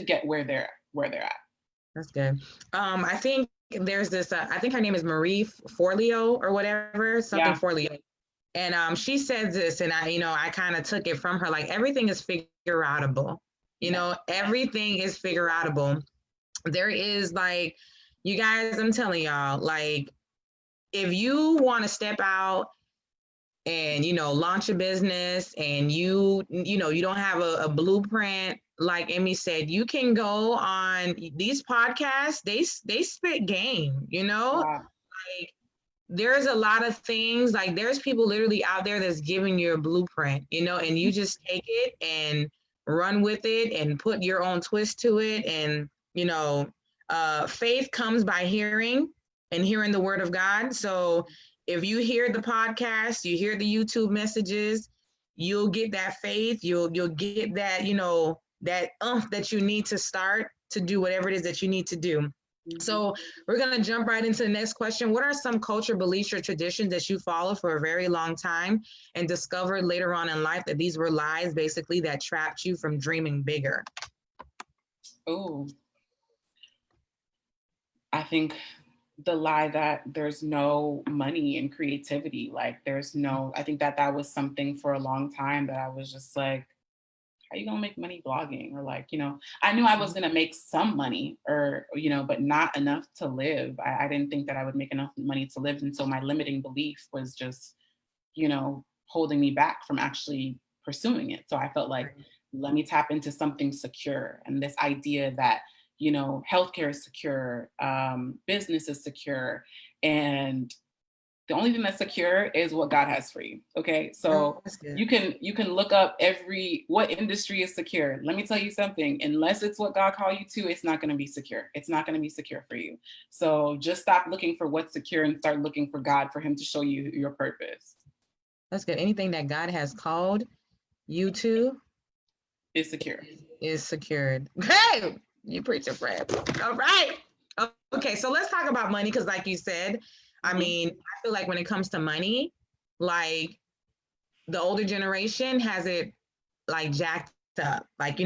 get where they're at.
That's good. I think there's this, I think her name is Marie Forleo or whatever, something Forleo. And she says this, and I kind of took it from her, like everything is figure outable. Everything is figure outable. There is like, you guys, I'm telling y'all, like, if you want to step out and, launch a business and you don't have a blueprint, like Emmy said, you can go on these podcasts. They spit game, like there's a lot of things, like there's people literally out there that's giving you a blueprint, and you just take it and run with it and put your own twist to it. And, faith comes by hearing and hearing the word of God. So if you hear the podcast, you hear the YouTube messages, you'll get that faith, you'll get that, that you need to start to do whatever it is that you need to do. So we're going to jump right into the next question. What are some culture, beliefs, or traditions that you follow for a very long time and discovered later on in life that these were lies, basically, that trapped you from dreaming bigger?
Oh, I think the lie that there's no money in creativity. Like I think that was something for a long time that I was just like, how you gonna make money blogging? Or like, I knew I was gonna make some money or, but not enough to live. I didn't think that I would make enough money to live. And so my limiting belief was just, holding me back from actually pursuing it. So I felt like, let me tap into something secure. And this idea that, healthcare is secure, business is secure, and the only thing that's secure is what God has for you. Okay. So you can look up what industry is secure. Let me tell you something, unless it's what God called you to, it's not going to be secure. It's not going to be secure for you. So just stop looking for what's secure and start looking for God, for him to show you your purpose.
That's good. Anything that God has called you to
is secure.
Is secured. Hey, you preach a prayer. All right. Okay. So let's talk about money. Cause like you said, I mean, I feel like when it comes to money, like the older generation has it like jacked up. Like,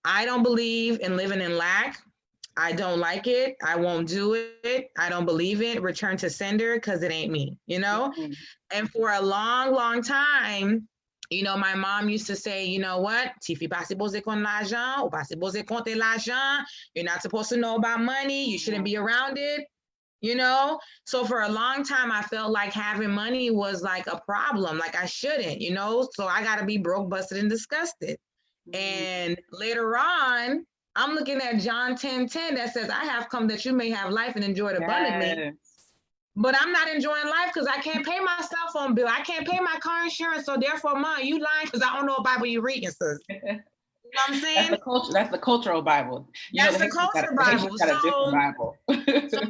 I don't believe in living in lack. I don't like it. I won't do it. I don't believe it. Return to sender because it ain't me, And for a long, long time, You know, my mom used to say, you know what, Tifi pas supposé kon l'argent, ou pas supposé compter l'argent. You're not supposed to know about money. You shouldn't be around it. You know, so for a long time, I felt like having money was like a problem, like I shouldn't, you know, so I got to be broke, busted, and disgusted. And later on, I'm looking at John 10:10 that says, I have come that you may have life and enjoy it abundantly.
Yes.
But I'm not enjoying life because I can't pay my cell phone bill. I can't pay my car insurance. So therefore, Mom, you lying because I don't know a Bible you reading, sis. You know what I'm saying?
That's the culture. That's the cultural Bible. You
That's
know,
the culture Bible.
The Haitians got a different Bible.
So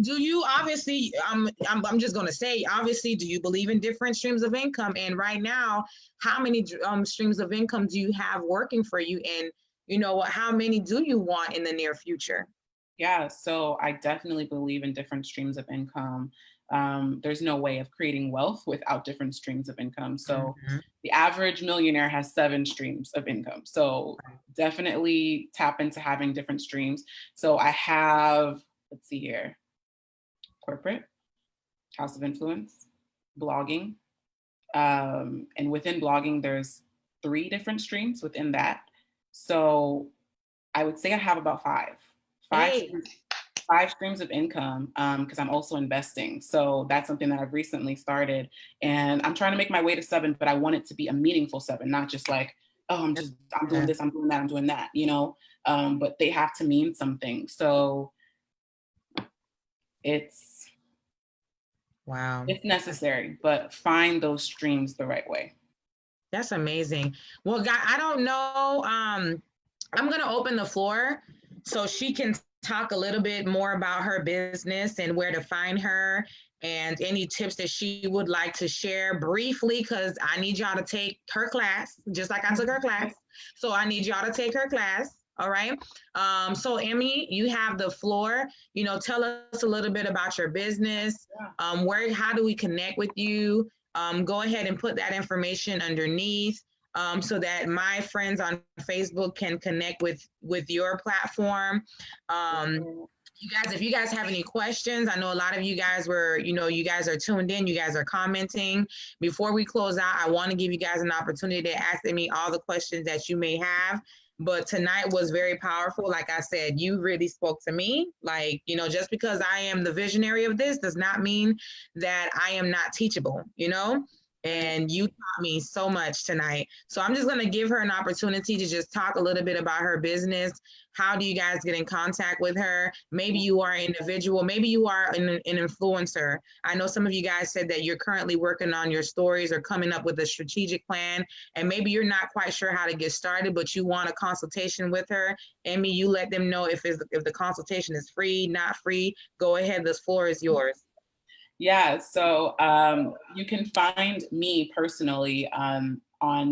do you obviously, I'm just going to say, obviously, do you believe in different streams of income? And right now, how many streams of income do you have working for you? And you know what, how many do you want in the near future?
Yeah, so I definitely believe in different streams of income. There's no way of creating wealth without different streams of income. So the average millionaire has 7 streams of income. So definitely tap into having different streams. So I have, let's see here, corporate, house of influence, blogging. And within blogging, there's 3 different streams within that. So I would say I have about 5.
Hey,
5 streams of income because I'm also investing. So that's something that I've recently started. And I'm trying to make my way to 7, but I want it to be a meaningful 7, not just like, oh, I'm doing this, I'm doing that, I'm doing that, you know, but they have to mean something. So it's,
wow,
it's necessary, but find those streams the right way.
that's amazing. Well, guy, I don't know. I'm going to open the floor so she can talk a little bit more about her business and where to find her and any tips that she would like to share briefly, because I need y'all to take her class, just like I took her class. So I need y'all to take her class. All right. So Emmy, you have the floor. You know, tell us a little bit about your business. How do we connect with you? Go ahead and put that information underneath. So that my friends on Facebook can connect with your platform. You guys, if you guys have any questions, I know a lot of you guys were, you know, you guys are tuned in, you guys are commenting. Before we close out, I want to give you guys an opportunity to ask me all the questions that you may have. But tonight was very powerful. Like I said, you really spoke to me. Like, you know, just because I am the visionary of this does not mean that I am not teachable, you know? And you taught me so much tonight. So I'm just going to give her an opportunity to just talk a little bit about her business. How do you guys get in contact with her? Maybe you are an individual, maybe you are an influencer. I know some of you guys said that you're currently working on your stories or coming up with a strategic plan, and maybe you're not quite sure how to get started, but you want a consultation with her. Amy, you let them know if the consultation is free, not free. Go ahead, this floor is yours.
Yeah, so you can find me personally on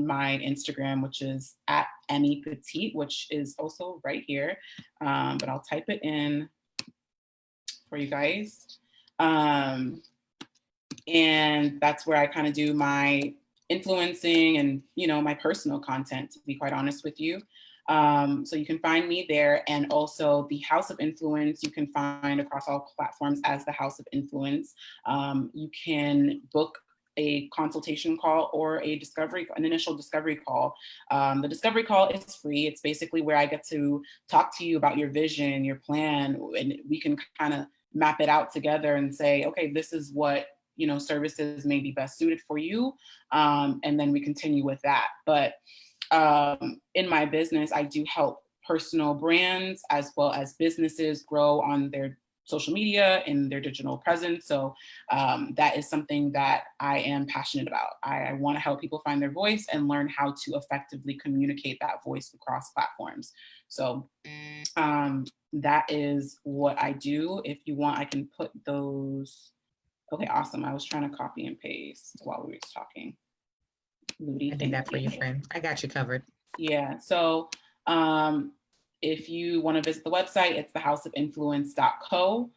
my Instagram, which is at Emmy Petite, which is also right here. But I'll type it in for you guys. And that's where I kind of do my influencing and, you know, my personal content, to be quite honest with you. So you can find me there, and also the House of Influence you can find across all platforms as the House of Influence. You can book a consultation call or an initial discovery call. The discovery call is free. It's basically where I get to talk to you about your vision, your plan, and we can kind of map it out together and say, okay, this is what, you know, services may be best suited for you. And then we continue with that. But in my business, I do help personal brands as well as businesses grow on their social media and their digital presence. So that is something that I am passionate about. I want to help people find their voice and learn how to effectively communicate that voice across platforms. So that is what I do. If you want, I can put those. Okay, awesome. I was trying to copy and paste while we were talking.
I did that for you, friend. I got you covered.
Yeah. So if you want to visit the website, it's thehouseofinfluence.co.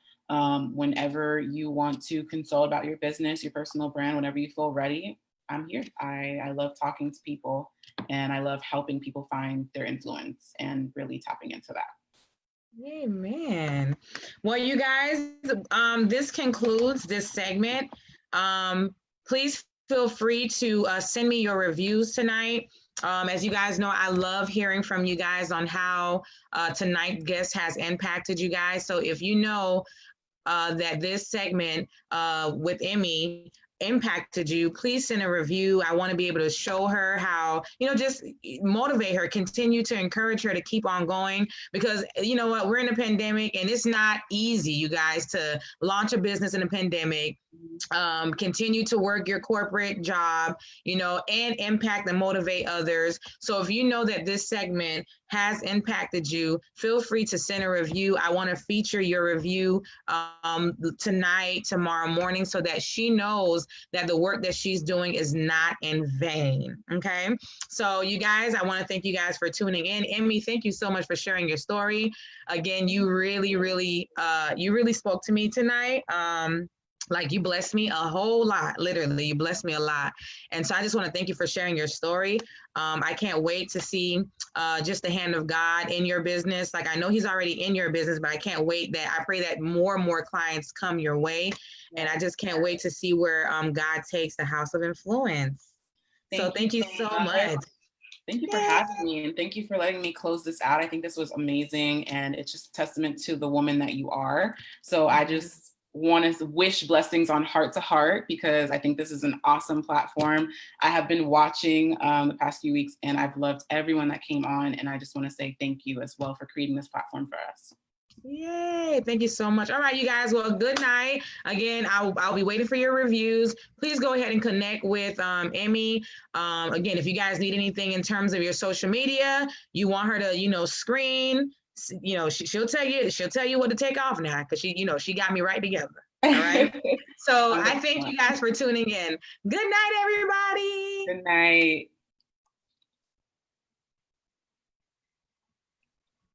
Whenever you want to consult about your business, your personal brand, whenever you feel ready, I'm here. I love talking to people, and I love helping people find their influence and really tapping into that.
Amen. Well, you guys, this concludes this segment. Please feel free to send me your reviews tonight. As you guys know, I love hearing from you guys on how tonight's guest has impacted you guys. So if you know that this segment with Emmy impacted you, please send a review. I want to be able to show her how, just motivate her, continue to encourage her to keep on going, because you know what, we're in a pandemic and it's not easy, you guys, to launch a business in a pandemic, continue to work your corporate job, and impact and motivate others. So if you know that this segment has impacted you, feel free to send a review. I want to feature your review tonight, tomorrow morning, so that she knows that the work that she's doing is not in vain. Okay. So you guys, I want to thank you guys for tuning in. Emmy, thank you so much for sharing your story. Again, you really spoke to me tonight. Like, you blessed me a whole lot. Literally, you blessed me a lot. And so I just want to thank you for sharing your story. I can't wait to see just the hand of God in your business. Like, I know he's already in your business, but I can't wait that I pray that more and more clients come your way. And I just can't wait to see where God takes the House of Influence. Thank you so much.
Thank you for having me, and thank you for letting me close this out. I think this was amazing, and it's just a testament to the woman that you are. So I just want to wish blessings on Heart to Heart, because I think this is an awesome platform. I have been watching the past few weeks, and I've loved everyone that came on, and I just want to say thank you as well for creating this platform for us.
Yay, thank you so much. All right, you guys, well, good night. Again, I'll be waiting for your reviews. Please go ahead and connect with Emmy. Again, if you guys need anything in terms of your social media, you want her to, screen, she'll tell you what to take off now, because she got me right together. All right. So I thank you guys for tuning in. Good night, everybody.
Good night.